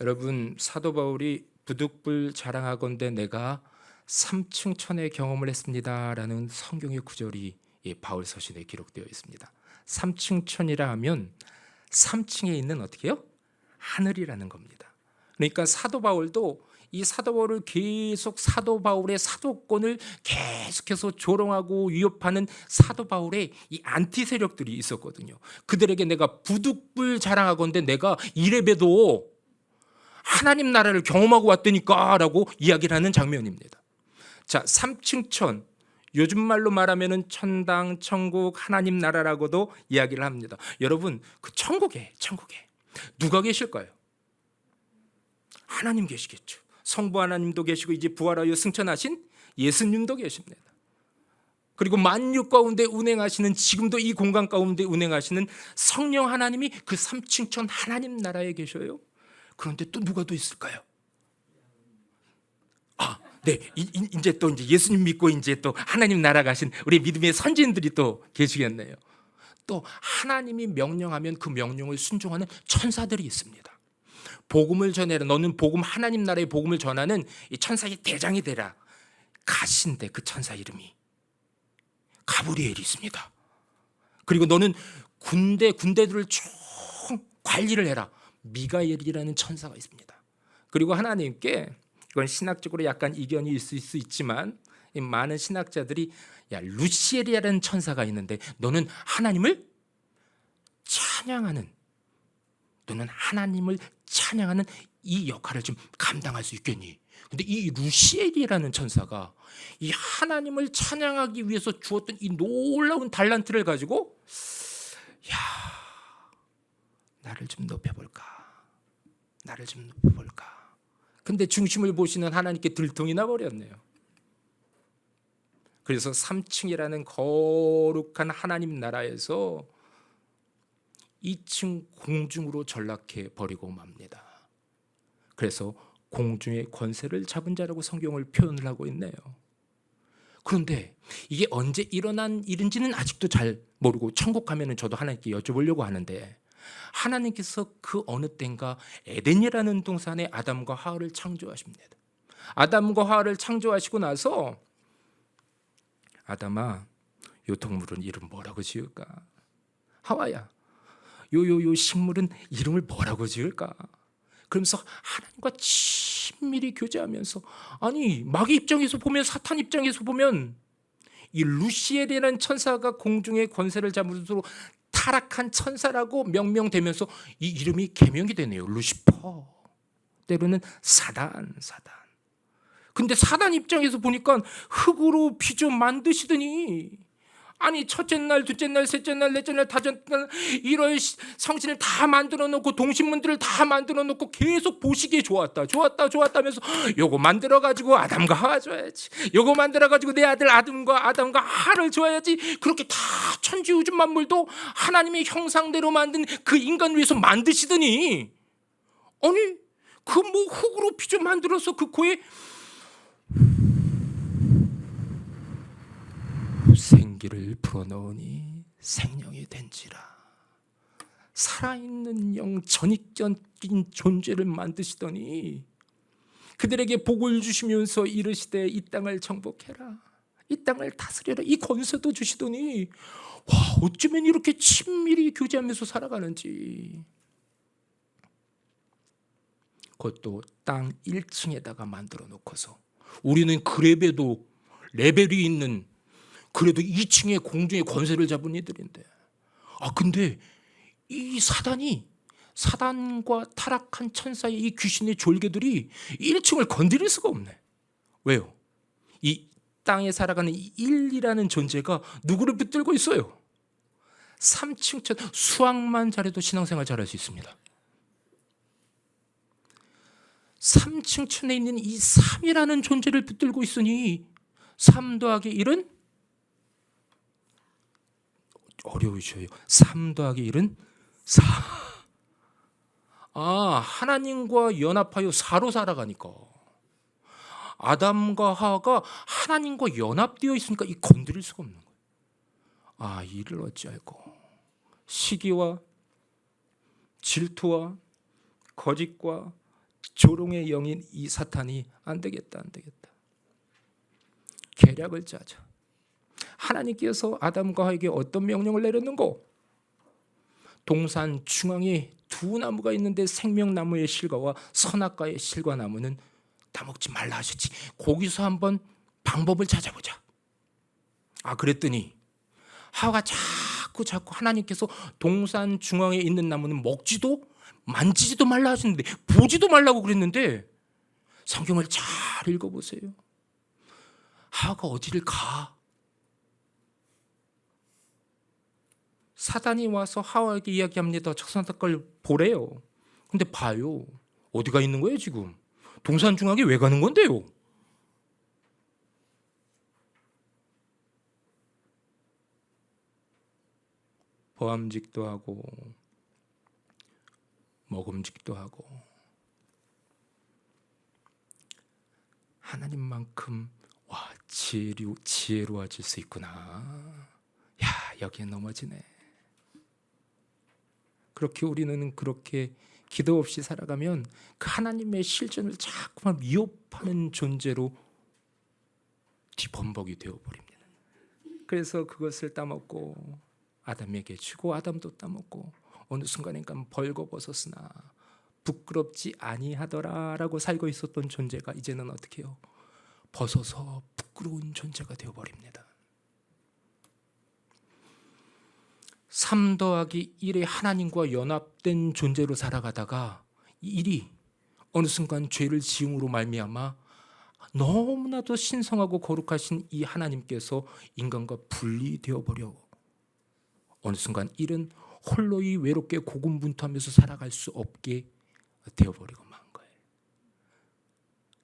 여러분, 사도 바울이 부득불 자랑하건대 내가 3층 천의 경험을 했습니다 라는 성경의 구절이 바울 서신에 기록되어 있습니다. 3층 천이라 하면 3층에 있는 어떻게 해요? 하늘이라는 겁니다. 그러니까 사도 바울도 이 사도 바울을 계속 사도 바울의 사도권을 계속해서 조롱하고 위협하는 사도 바울의 이 안티 세력들이 있었거든요. 그들에게 내가 부득불 자랑하건대 내가 이래봬도 하나님 나라를 경험하고 왔다니까 라고 이야기를 하는 장면입니다. 자, 3층 천, 요즘 말로 말하면 천당, 천국, 하나님 나라라고도 이야기를 합니다. 여러분, 그 천국에 누가 계실까요? 하나님 계시겠죠. 성부 하나님도 계시고 이제 부활하여 승천하신 예수님도 계십니다. 그리고 만유 가운데 운행하시는, 지금도 이 공간 가운데 운행하시는 성령 하나님이 그 3층 천 하나님 나라에 계셔요. 그런데 또 누가 더 있을까요? 네, 이제 또 이제 예수님 믿고 이제 또 하나님 나라 가신 우리 믿음의 선진들이 또 계시겠네요. 또 하나님이 명령하면 그 명령을 순종하는 천사들이 있습니다. 복음을 전해라. 너는 복음, 하나님 나라의 복음을 전하는 이 천사의 대장이 되라. 가신데 그 천사 이름이 가브리엘이 있습니다. 그리고 너는 군대들을 총 관리를 해라. 미가엘이라는 천사가 있습니다. 그리고 하나님께, 이건 신학적으로 약간 이견이 있을 수 있지만 많은 신학자들이 루시엘이라는 천사가 있는데 너는 하나님을 찬양하는, 너는 하나님을 찬양하는 이 역할을 좀 감당할 수 있겠니? 근데 이 루시엘이라는 천사가 이 하나님을 찬양하기 위해서 주었던 이 놀라운 달란트를 가지고 나를 좀 높여볼까? 근데 중심을 보시는 하나님께 들통이 나버렸네요. 그래서 3층이라는 거룩한 하나님 나라에서 2층 공중으로 전락해 버리고 맙니다. 그래서 공중의 권세를 잡은 자라고 성경을 표현을 하고 있네요. 그런데 이게 언제 일어난 일인지는 아직도 잘 모르고, 천국 가면은 저도 하나님께 여쭤보려고 하는데, 하나님께서 그 어느 때인가 에덴이라는 동산에 아담과 하와를 창조하십니다. 아담과 하와를 창조하시고 나서 아담아, 요 동물은 이름 뭐라고 지을까? 하와야, 요 식물은 이름을 뭐라고 지을까? 그러면서 하나님과 친밀히 교제하면서, 아니 마귀 입장에서 보면, 사탄 입장에서 보면 이 루시엘이라는 천사가 공중의 권세를 잡으면서 타락한 천사라고 명명되면서 이 이름이 개명이 되네요. 루시퍼, 때로는 사단. 근데 사단 입장에서 보니까 흙으로 빚어 만드시더니, 아니 첫째 날, 둘째 날, 셋째 날, 넷째 날, 다섯째 날 이런 성신을 다 만들어 놓고 동신문들을 다 만들어 놓고 계속 보시기에 좋았다 하면서 요거 만들어 가지고 아담과 하와 줘야지, 요거 만들어 가지고 내 아들 아담과 하를 줘야지. 그렇게 다 천지 우주 만물도 하나님의 형상대로 만든 그 인간 위해서 만드시더니, 아니 그 뭐 흙으로 빚어 만들어서 그 코에 생기를 불어넣으니 생명이 된지라. 살아있는 영, 전익적인 존재를 만드시더니 그들에게 복을 주시면서 이르시되 이 땅을 정복해라, 이 땅을 다스려라, 이 권세도 주시더니, 와, 어쩌면 이렇게 친밀히 교제하면서 살아가는지. 그것도 땅 1층에다가 만들어 놓고서 우리는 그래도 레벨이 있는, 그래도 2층의 공중의 권세를 잡은 이들인데 근데 이 사단과 타락한 천사의 이 귀신의 졸개들이 1층을 건드릴 수가 없네. 왜요? 이 땅에 살아가는 이 1이라는 존재가 누구를 붙들고 있어요? 3층 천 수학만 잘해도 신앙생활 잘할 수 있습니다. 3층 천에 있는 이 3이라는 존재를 붙들고 있으니 3 더하기 1은 어려우셔요. 3 더하기 1은 4. 하나님과 연합하여 4로 살아가니까 아담과 하와가 하나님과 연합되어 있으니까 이 건드릴 수가 없는 거예요. 이를 어찌할꼬. 시기와 질투와 거짓과 조롱의 영인 이 사탄이 안 되겠다. 계략을 짜자. 하나님께서 아담과 하와에게 어떤 명령을 내렸는고? 동산 중앙에 두 나무가 있는데 생명나무의 실과와 선악과의 실과 나무는 따먹지 말라 하셨지. 거기서 한번 방법을 찾아보자. 그랬더니 하와가 자꾸 하나님께서 동산 중앙에 있는 나무는 먹지도 만지지도 말라 하시는데 보지도 말라고 그랬는데 성경을 잘 읽어보세요. 하와가 어디를 가? 사단이 와서 하와에게 이야기합니다. 적산닭을 보래요. 근데 봐요. 어디가 있는 거예요 지금? 동산 중앙에 왜 가는 건데요? 보암직도 하고 먹음직도 하고 하나님만큼 지혜로워질 수 있구나. 여기에 넘어지네. 그렇게 우리는 그렇게 기도 없이 살아가면 그 하나님의 실존을 자꾸만 위협하는 존재로 뒤범벅이 되어버립니다. 그래서 그것을 따먹고 아담에게 주고 아담도 따먹고 어느 순간인가 벌거벗었으나 부끄럽지 아니하더라라고 살고 있었던 존재가 이제는 어떻게 해요? 벗어서 부끄러운 존재가 되어버립니다. 3 더하기 1의 하나님과 연합된 존재로 살아가다가 이 일이 어느 순간 죄를 지음으로 말미암아 너무나도 신성하고 거룩하신 이 하나님께서 인간과 분리되어 버려 어느 순간 일은 홀로이 외롭게 고군분투하면서 살아갈 수 없게 되어버리고 만 거예요.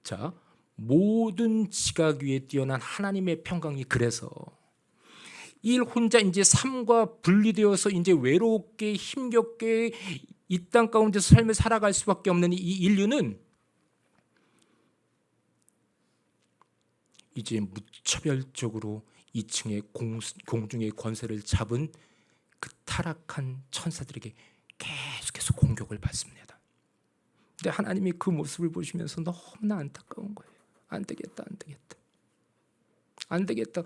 자, 모든 지각 위에 뛰어난 하나님의 평강이 그래서 일 혼자 이제 삶과 분리되어서 이제 외롭게 힘겹게 이 땅 가운데서 삶을 살아갈 수밖에 없는 이 인류는 이제 무차별적으로 2층의 공중의 권세를 잡은 그 타락한 천사들에게 계속해서 공격을 받습니다. 근데 하나님이 그 모습을 보시면서 너무나 안타까운 거예요. 안 되겠다.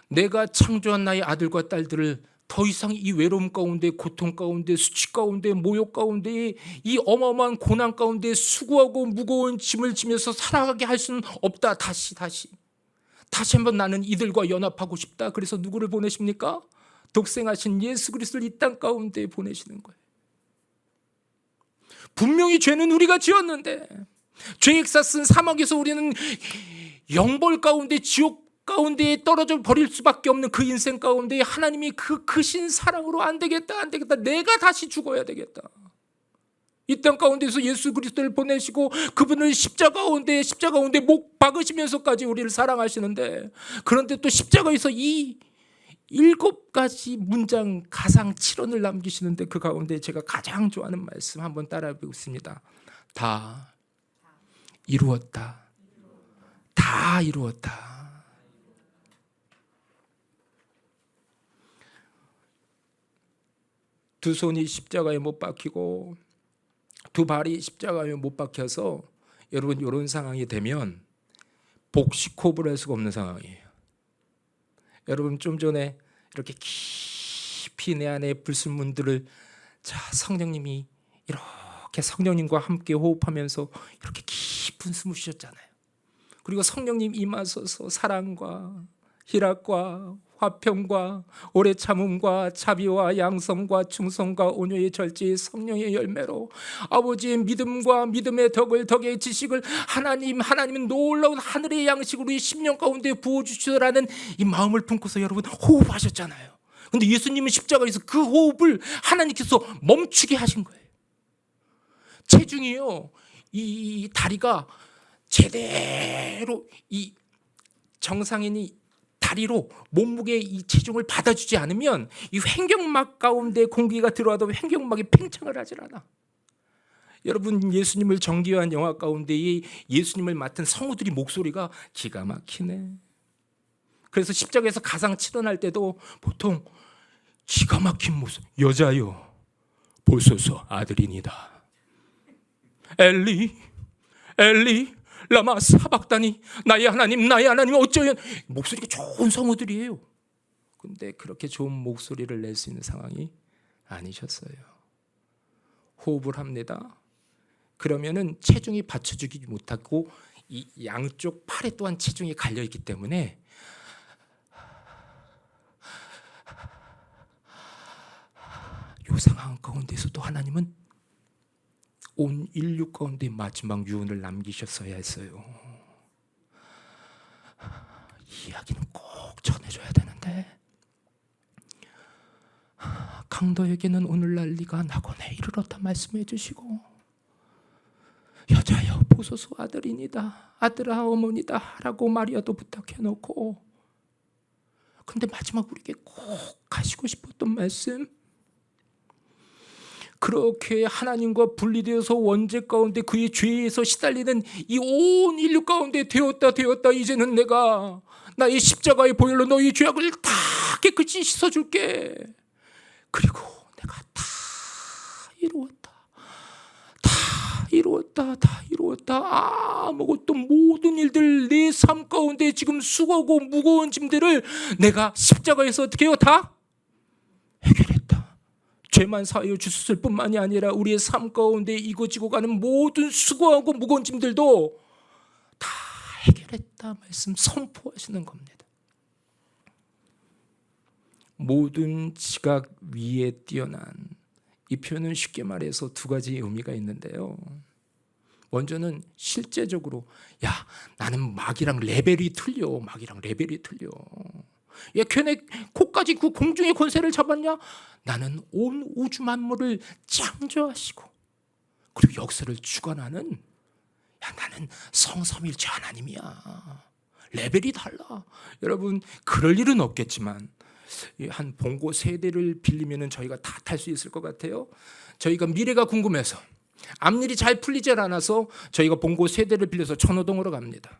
내가 창조한 나의 아들과 딸들을 더 이상 이 외로움 가운데, 고통 가운데, 수치 가운데, 모욕 가운데, 이 어마어마한 고난 가운데 수고하고 무거운 짐을 지면서 살아가게 할 수는 없다. 다시 한번 나는 이들과 연합하고 싶다. 그래서 누구를 보내십니까? 독생하신 예수 그리스도를 이 땅 가운데 보내시는 거예요. 분명히 죄는 우리가 지었는데 죄액사 쓴 사막에서 우리는 영벌 가운데 지옥 가운데 떨어져 버릴 수밖에 없는 그 인생 가운데 하나님이 그 크신 사랑으로 안 되겠다. 내가 다시 죽어야 되겠다. 이 땅 가운데서 예수 그리스도를 보내시고 그분을 십자가 가운데 목 박으시면서까지 우리를 사랑하시는데 그런데 또 십자가에서 이 7가지 문장 가상 7원을 남기시는데 그 가운데 제가 가장 좋아하는 말씀 한번 따라해 보겠습니다. 다 이루었다. 다 이루었다. 두 손이 십자가에 못 박히고 두 발이 십자가에 못 박혀서 여러분 이런 상황이 되면 복식호흡을 할 수가 없는 상황이에요. 여러분 좀 전에 이렇게 깊이 내 안에 불순물들을 성령님이 이렇게 성령님과 함께 호흡하면서 이렇게 깊은 숨을 쉬셨잖아요. 그리고 성령님 임하셔서 사랑과 희락과 화평과 오래 참음과 자비와 양성과 충성과 온유의 절제의 성령의 열매로 아버지의 믿음과 믿음의 덕의 지식을 하나님은 놀라운 하늘의 양식으로 이 10년 가운데 부어주시더라는 이 마음을 품고서 여러분 호흡하셨잖아요. 근데 예수님은 십자가에서 그 호흡을 하나님께서 멈추게 하신 거예요. 체중이요, 이 다리가 제대로 이 정상인이 다리로 몸무게 이 체중을 받아주지 않으면 이 횡격막 가운데 공기가 들어와도 횡격막이 팽창을 하질 않아. 여러분, 예수님을 정기한 영화 가운데 이 예수님을 맡은 성우들이 목소리가 기가 막히네. 그래서 십자가에서 가상 치러날 때도 보통 기가 막힌 모습, 여자요 보소서 아들이니다. 엘리 엘리 라마 사박다니, 나의 하나님 어쩌면, 목소리가 좋은 성우들이에요. 근데 그렇게 좋은 목소리를 낼 수 있는 상황이 아니셨어요. 호흡을 합니다. 그러면은 체중이 받쳐주지 못하고 이 양쪽 팔에 또한 체중이 갈려있기 때문에 이 상황 가운데서도 하나님은 온 인류 가운데 마지막 유언을 남기셨어야 했어요. 이 이야기는 꼭 전해줘야 되는데, 강도에게는 오늘날 네가 낙원에 이르렀다 말씀해 주시고, 여자여 보소서 아들이니다, 아들아 어머니다 라고 마리아도 부탁해 놓고, 근데 마지막 우리에게 꼭 하시고 싶었던 말씀, 그렇게 하나님과 분리되어서 원죄 가운데 그의 죄에서 시달리는 이 온 인류 가운데 되었다 이제는 내가 나의 십자가의 보혈로 너희 죄악을 다 깨끗이 씻어줄게. 그리고 내가 다 이루었다. 아무것도 모든 일들 내 삶 가운데 지금 수고하고 무거운 짐들을 내가 십자가에서 어떻게 해요? 다 해결했다. 죄만 사하여 주셨을 뿐만이 아니라 우리의 삶 가운데 이고지고 가는 모든 수고하고 무거운 짐들도 다 해결했다 말씀 선포하시는 겁니다. 모든 지각 위에 뛰어난, 이 표현은 쉽게 말해서 두 가지 의미가 있는데요. 먼저는 실제적으로, 야, 나는 마귀랑 레벨이 틀려. 야, 걔네 코까지 그 공중의 권세를 잡았냐? 나는 온 우주 만물을 창조하시고 그리고 역사를 주관하는, 야, 나는 성삼일체 하나님이야. 레벨이 달라. 여러분, 그럴 일은 없겠지만 한 봉고 세대를 빌리면 저희가 다 탈 수 있을 것 같아요. 저희가 미래가 궁금해서 앞일이 잘 풀리질 않아서 저희가 봉고 세대를 빌려서 천호동으로 갑니다.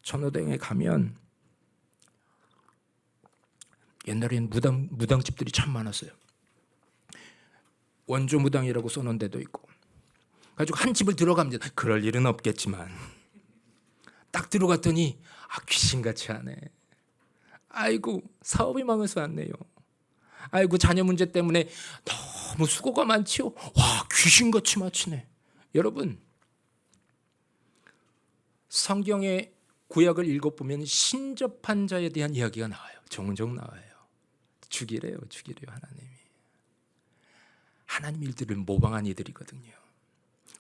천호동에 가면 옛날에는 무당집들이 참 많았어요. 원조 무당이라고 써놓은 데도 있고. 가지고 한 집을 들어갑니다. 그럴 일은 없겠지만 딱 들어갔더니 귀신같이 하네. 아이고, 사업이 망해서 왔네요. 아이고, 자녀 문제 때문에 너무 수고가 많지요. 와, 귀신같이 마치네. 여러분, 성경의 구약을 읽어보면 신접한 자에 대한 이야기가 나와요. 종종 나와요. 죽이래요 하나님 일들을 모방한 이들이거든요.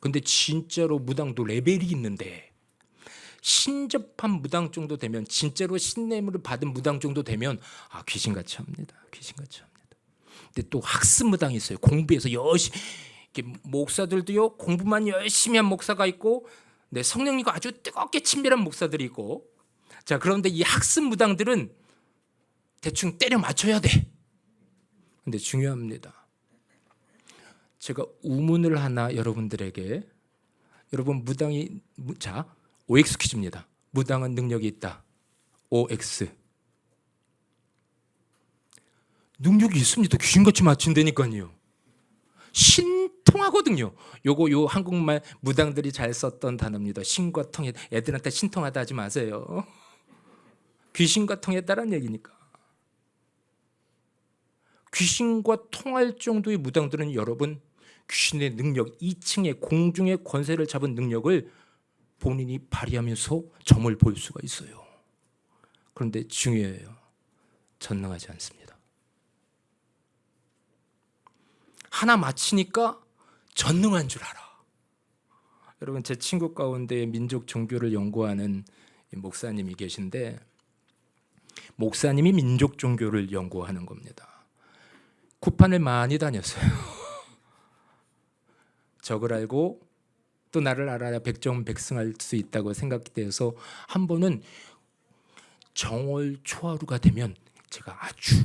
근데 진짜로 무당도 레벨이 있는데, 신접한 무당 정도 되면, 진짜로 신내물을 받은 무당 정도 되면 귀신같이 합니다. 근데 또 학습 무당이 있어요. 공부해서 열심히, 목사들도요, 공부만 열심히 한 목사가 있고, 네, 성령님과 아주 뜨겁게 친밀한 목사들이 있고. 자, 그런데 이 학습 무당들은 대충 때려 맞춰야 돼. 근데 중요합니다. 제가 우문을 하나 여러분들에게, 여러분, 무당이, 자, OX 퀴즈입니다. 무당은 능력이 있다. OX. 능력이 있습니다. 귀신같이 맞춘다니까요. 신통하거든요. 요 한국말 무당들이 잘 썼던 단어입니다. 신과 통해. 애들한테 신통하다 하지 마세요. 귀신과 통했다는 얘기니까. 귀신과 통할 정도의 무당들은 여러분, 귀신의 능력, 2층의 공중의 권세를 잡은 능력을 본인이 발휘하면서 점을 볼 수가 있어요. 그런데 중요해요. 전능하지 않습니다. 하나 마치니까 전능한 줄 알아. 여러분, 제 친구 가운데 민족 종교를 연구하는 목사님이 계신데, 목사님이 민족 종교를 연구하는 겁니다. 구판을 많이 다녔어요. 적을 알고 또 나를 알아야 백정백승할 수 있다고 생각돼서 한 번은 정월 초하루가 되면, 제가 아주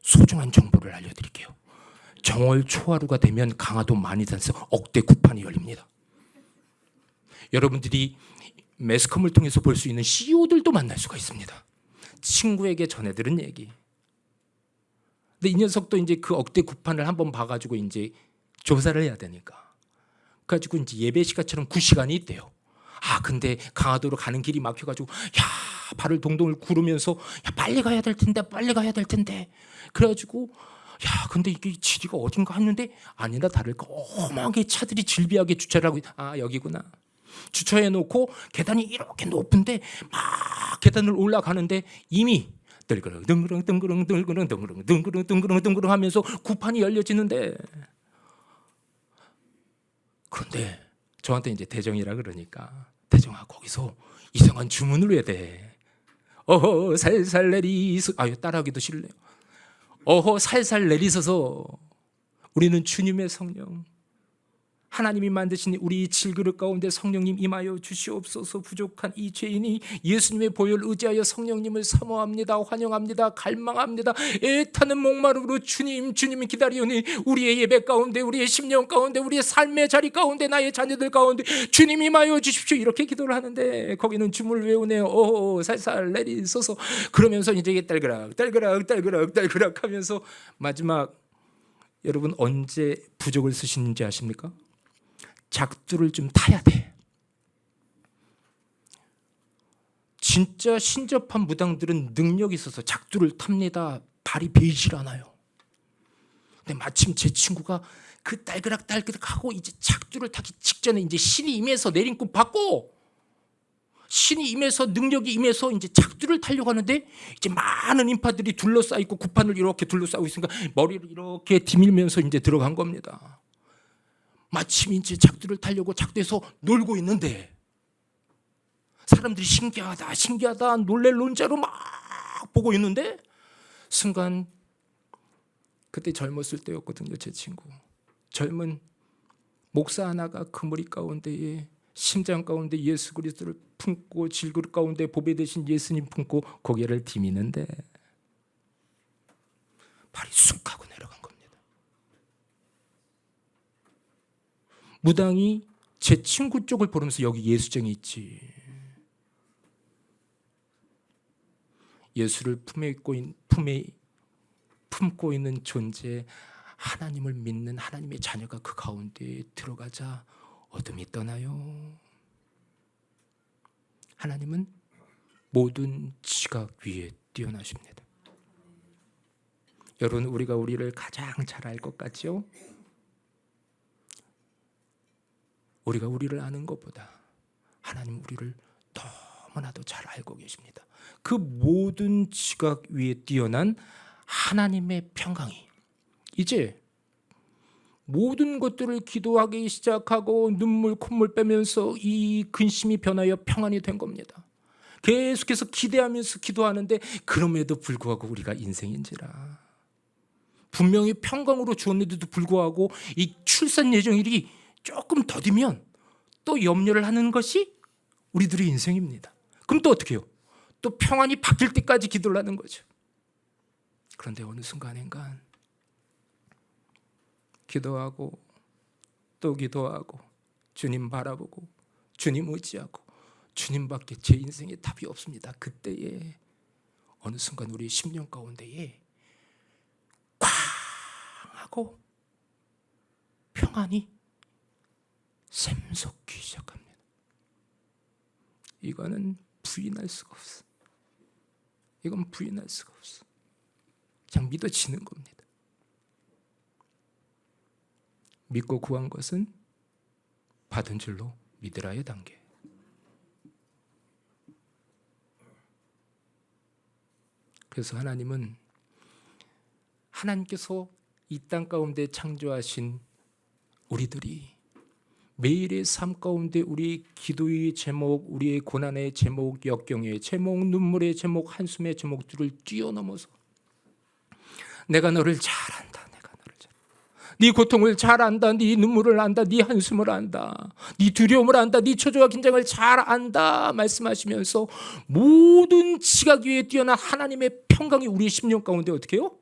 소중한 정보를 알려드릴게요. 정월 초하루가 되면 강화도 만이단에서 억대 구판이 열립니다. 여러분들이 매스컴을 통해서 볼 수 있는 CEO들도 만날 수가 있습니다. 친구에게 전해들은 얘기. 근데 이 녀석도 이제 그 억대 구판을 한번 봐가지고 이제 조사를 해야 되니까. 그래가지고 이제 예배 시간처럼 9시간이 있대요. 근데 강화도로 가는 길이 막혀가지고 발을 동동을 구르면서 빨리 가야 될 텐데, 빨리 가야 될 텐데. 그래가지고 근데 이게 지리가 어딘가 했는데 아니나 다를까 어마하게 차들이 질비하게 주차를 하고, 여기구나. 주차해놓고 계단이 이렇게 높은데 막 계단을 올라가는데 이미 덩그렁 덩그렁 덩그렁 덩그렁 덩그렁 덩그렁 덩그렁 덩그렁 하면서 구판이 열려지는데, 그런데 저한테 이제 대정이라 그러니까, 대정아 거기서 이상한 주문을 왜 돼? 어허 살살 내리소. 따라하기도 싫네요. 어허 살살 내리소서. 우리는 주님의 성령, 하나님이 만드신 우리 질그릇 가운데 성령님 임하여 주시옵소서. 부족한 이 죄인이 예수님의 보혈 의지하여 성령님을 사모합니다. 환영합니다. 갈망합니다. 애타는 목마름으로 주님이 기다리오니 우리의 예배 가운데, 우리의 심령 가운데, 우리의 삶의 자리 가운데, 나의 자녀들 가운데 주님 임하여 주십시오. 이렇게 기도를 하는데 거기는 주문을 외우네요. 오 살살 내리소서. 그러면서 이제 딸그락 딸그락 딸그락 딸그락 하면서 마지막, 여러분 언제 부족을 쓰시는지 아십니까? 작두를 좀 타야 돼. 진짜 신접한 무당들은 능력이 있어서 작두를 탑니다. 발이 베이질 않아요. 근데 마침 제 친구가 그 딸그락 하고 이제 작두를 타기 직전에 이제 신이 임해서 내림꾼 받고, 신이 임해서 능력이 임해서 이제 작두를 타려고 하는데, 이제 많은 인파들이 둘러싸여 있고 구판을 이렇게 둘러싸고 있으니까 머리를 이렇게 디밀면서 이제 들어간 겁니다. 마침 이제 작두를 타려고 작두에서 놀고 있는데 사람들이 신기하다 놀랄 논자로 막 보고 있는데, 순간, 그때 젊었을 때였거든요. 제 친구 젊은 목사 하나가 그 머리 가운데에, 심장 가운데 예수 그리스도를 품고 질그릇 가운데 보배 되신 예수님 품고 고개를 디미는데 발이 쑥 하고 내려간 겁니다. 무당이 제 친구 쪽을 보면서 여기 예수쟁이 있지. 예수를 품고 있는 존재, 하나님을 믿는 하나님의 자녀가 그 가운데 들어가자 어둠이 떠나요. 하나님은 모든 지각 위에 뛰어나십니다. 여러분, 우리가 우리를 가장 잘 알 것 같죠? 우리가 우리를 아는 것보다 하나님 우리를 너무나도 잘 알고 계십니다. 그 모든 지각 위에 뛰어난 하나님의 평강이 이제 모든 것들을 기도하기 시작하고 눈물 콧물 빼면서 이 근심이 변하여 평안이 된 겁니다. 계속해서 기대하면서 기도하는데 그럼에도 불구하고 우리가 인생인지라 분명히 평강으로 주었는데도 불구하고 이 출산 예정일이 조금 더디면 또 염려를 하는 것이 우리들의 인생입니다. 그럼 또 어떻게 해요? 또 평안이 바뀔 때까지 기도를 하는 거죠. 그런데 어느 순간인가 기도하고 또 기도하고 주님 바라보고 주님 의지하고 주님밖에 제 인생에 답이 없습니다. 그때에 어느 순간 우리 심령 가운데에 쾅 하고 평안이 샘솟기 시작합니다. 이거는 부인할 수가 없어. 이건 부인할 수가 없어. 그냥 믿어지는 겁니다. 믿고 구한 것은 받은 줄로 믿으라의 단계. 그래서 하나님은 하나님께서 이 땅 가운데 창조하신 우리들이 매일의 삶 가운데 우리 기도의 제목, 우리의 고난의 제목, 역경의 제목, 눈물의 제목, 한숨의 제목들을 뛰어넘어서 내가 너를 잘 안다. 내가 너를 잘 안다. 네 고통을 잘 안다. 네 눈물을 안다. 네 한숨을 안다. 네 두려움을 안다. 네 초조와 긴장을 잘 안다. 말씀하시면서 모든 지각 위에 뛰어난 하나님의 평강이 우리의 심령 가운데 어떻게 해요?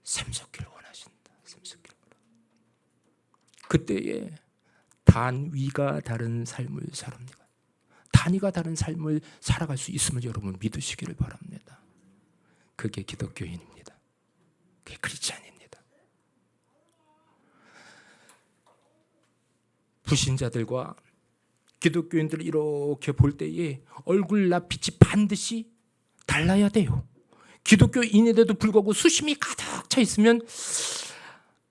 샘솟기를 원하신다. 샘솟기를 원한다. 그때에 단위가 다른 삶을 살합니다. 단위가 다른 삶을 살아갈 수 있음을 여러분 믿으시기를 바랍니다. 그게 기독교인입니다. 그게 크리스찬입니다. 불신자들과 기독교인들을 이렇게 볼 때에 얼굴 낯빛이 반드시 달라야 돼요. 기독교인인데도 불구하고 수심이 가득 차 있으면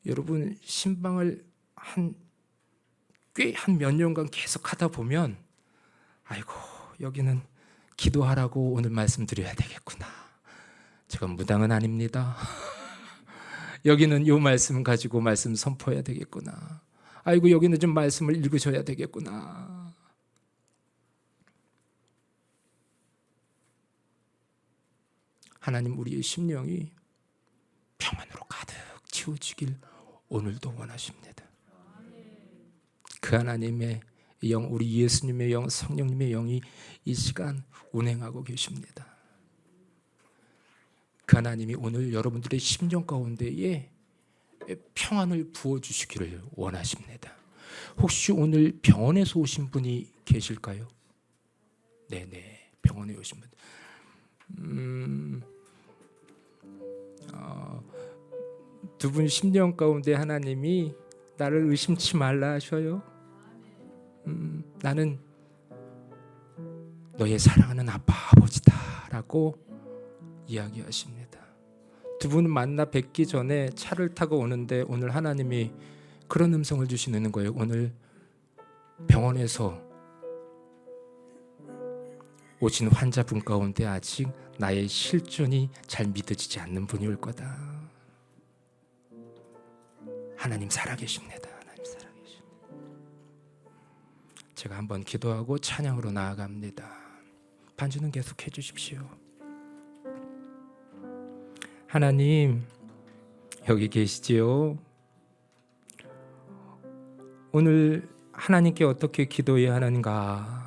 여러분 신방을 꽤 한 몇 년간 계속 하다 보면 아이고 여기는 기도하라고 오늘 말씀드려야 되겠구나. 제가 무당은 아닙니다. 여기는 이 말씀 가지고 말씀 선포해야 되겠구나. 아이고 여기는 좀 말씀을 읽으셔야 되겠구나. 하나님 우리의 심령이 평안으로 가득 채워지길 오늘도 원하십니다. 그 하나님의 영, 우리 예수님의 영, 성령님의 영이 이 시간 운행하고 계십니다. 그 하나님이 오늘 여러분들의 심령 가운데에 평안을 부어주시기를 원하십니다. 혹시 오늘 병원에서 오신 분이 계실까요? 네네, 병원에 오신 분. 두 분 심령 가운데 하나님이 나를 의심치 말라 하셔요. 나는 너의 사랑하는 아빠 아버지다라고 이야기하십니다. 두 분은 만나 뵙기 전에 차를 타고 오는데 오늘 하나님이 그런 음성을 주시는 거예요. 오늘 병원에서 오신 환자분 가운데 아직 나의 실존이 잘 믿어지지 않는 분이 올 거다. 하나님 살아계십니다. 하나님 살아계십니다. 제가 한번 기도하고 찬양으로 나아갑니다. 반주는 계속해 주십시오. 하나님 여기 계시지요? 오늘 하나님께 어떻게 기도해야 하는가?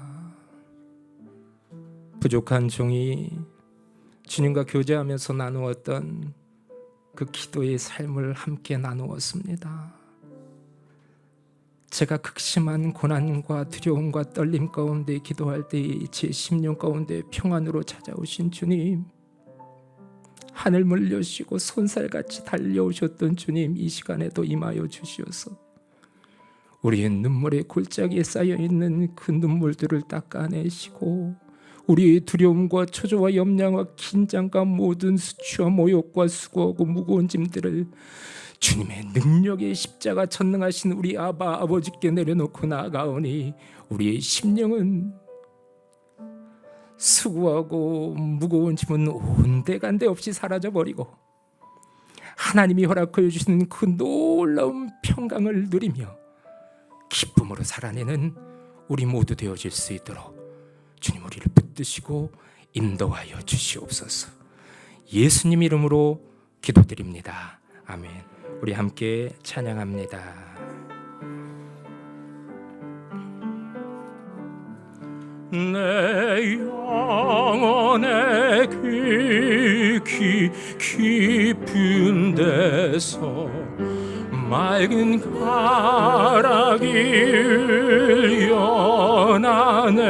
부족한 종이 주님과 교제하면서 나누었던 그 기도의 삶을 함께 나누었습니다. 제가 극심한 고난과 두려움과 떨림 가운데 기도할 때에 제 심령 가운데 평안으로 찾아오신 주님, 하늘 여시고 손살같이 달려오셨던 주님, 이 시간에도 임하여 주시어서 우리의 눈물의 골짜기에 쌓여있는 그 눈물들을 닦아내시고 우리의 두려움과 초조와 염려와 긴장과 모든 수치와 모욕과 수고하고 무거운 짐들을 주님의 능력의 십자가 전능하신 우리 아바 아버지께 내려놓고 나아가오니 우리의 심령은 수고하고 무거운 짐은 온데간데 없이 사라져버리고 하나님이 허락하여 주시는 그 놀라운 평강을 누리며 기쁨으로 살아내는 우리 모두 되어질 수 있도록 주님 우리를 붙드시고 인도하여 주시옵소서. 예수님 이름으로 기도드립니다. 아멘. 우리 함께 찬양합니다. 내 영혼의 깊은 데서 맑은 가락이 연하네.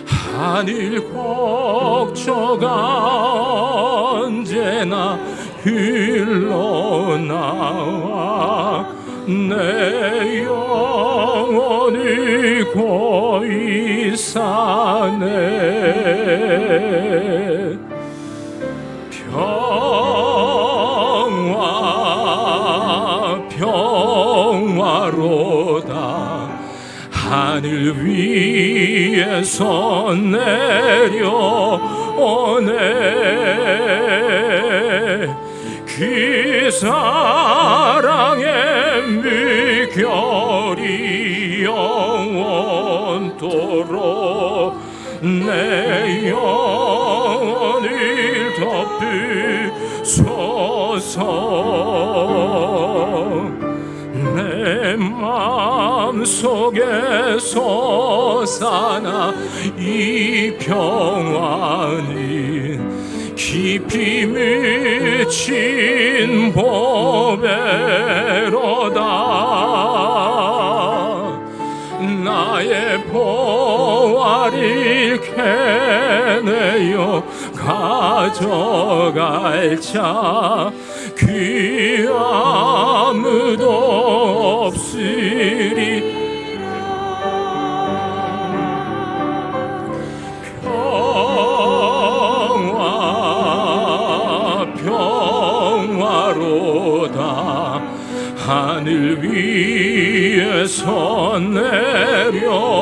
하늘 곡조가 언제나 흘러나와 내 영혼이 고이 사네. 평화로다 하늘 위에서 내려오네. 그 사랑의 물결이 영원토록 내 영혼을 덮으소서. 내 마음속에 솟아나 이 평화는 깊이 묻힌 보배로다. 나의 보화를 캐내어 가져갈 자 그 아무도 없으리. 평화로다. 하늘 위에서 내려오네.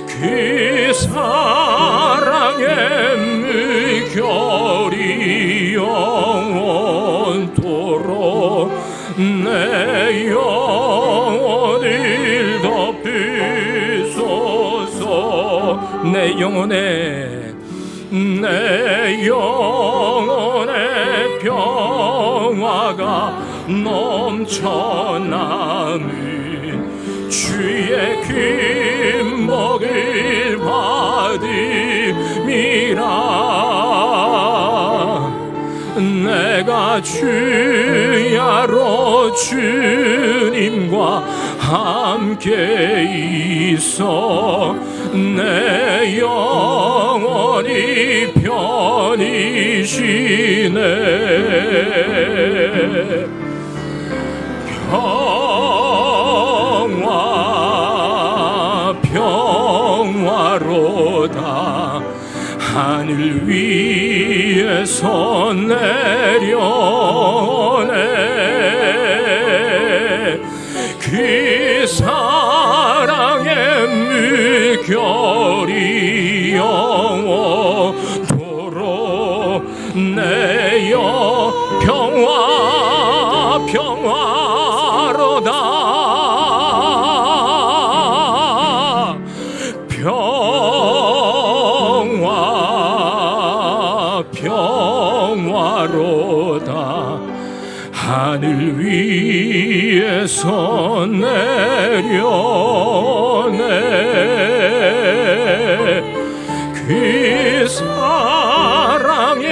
그 사랑의 물결이 영원토록 내 영혼을 덮으소서. 내 영혼의 평화가 넘쳐나는 주의 금복을 받음이라. 내가 주야로 주님과 함께 있어 내 영혼이 편히 쉬네. 평화로다. 하늘 위에서 내려오네. 그 사랑의 물결이 영원토록 내여 평화로다. 평화로다. 하늘 위에서 내려오네. 그 사랑의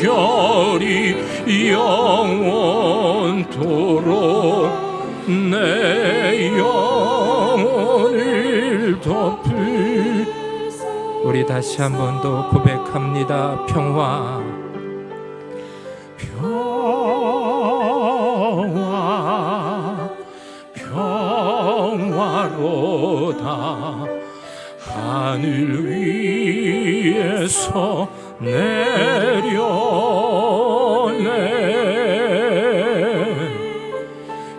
물결이 영원토록 내 영혼을 덮을. 우리 다시 한 번 더 고백합니다. 평화로다. 하늘 위에서 내려오네.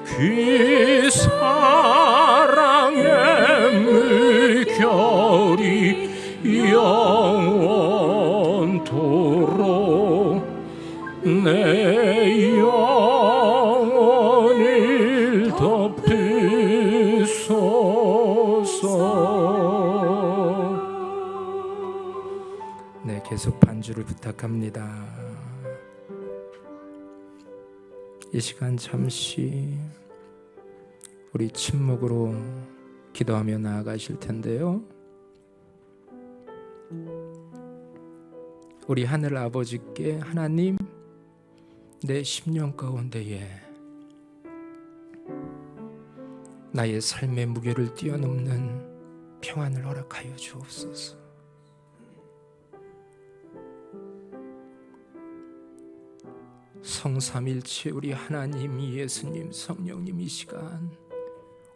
그 사랑의 물결이 영원토록 내 영혼을 덮으소서. 네, 계속 반주를 부탁합니다. 이 시간 잠시 우리 침묵으로 기도하며 나아가실 텐데요. 우리 하늘 아버지께 하나님, 내 10년 가운데에 나의 삶의 무게를 뛰어넘는 평안을 허락하여 주옵소서. 성삼일체 우리 하나님, 예수님, 성령님, 이 시간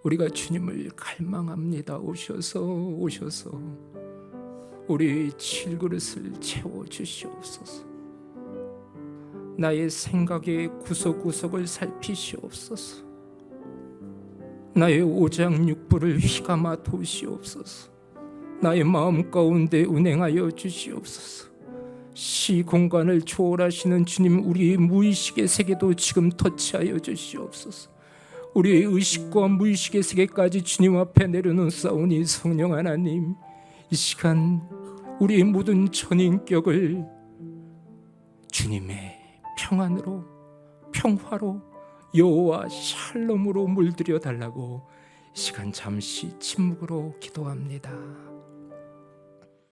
우리가 주님을 갈망합니다. 오셔서 우리 질그릇을 채워주시옵소서. 나의 생각의 구석구석을 살피시옵소서. 나의 오장육부를 휘감아 도시옵소서. 나의 마음 가운데 운행하여 주시옵소서. 시공간을 초월하시는 주님, 우리의 무의식의 세계도 지금 터치하여 주시옵소서. 우리의 의식과 무의식의 세계까지 주님 앞에 내려놓사오니 성령 하나님, 이 시간 우리의 모든 전인격을 주님의 평안으로, 평화로, 여호와 샬롬으로 물들여 달라고 이 시간 잠시 침묵으로 기도합니다.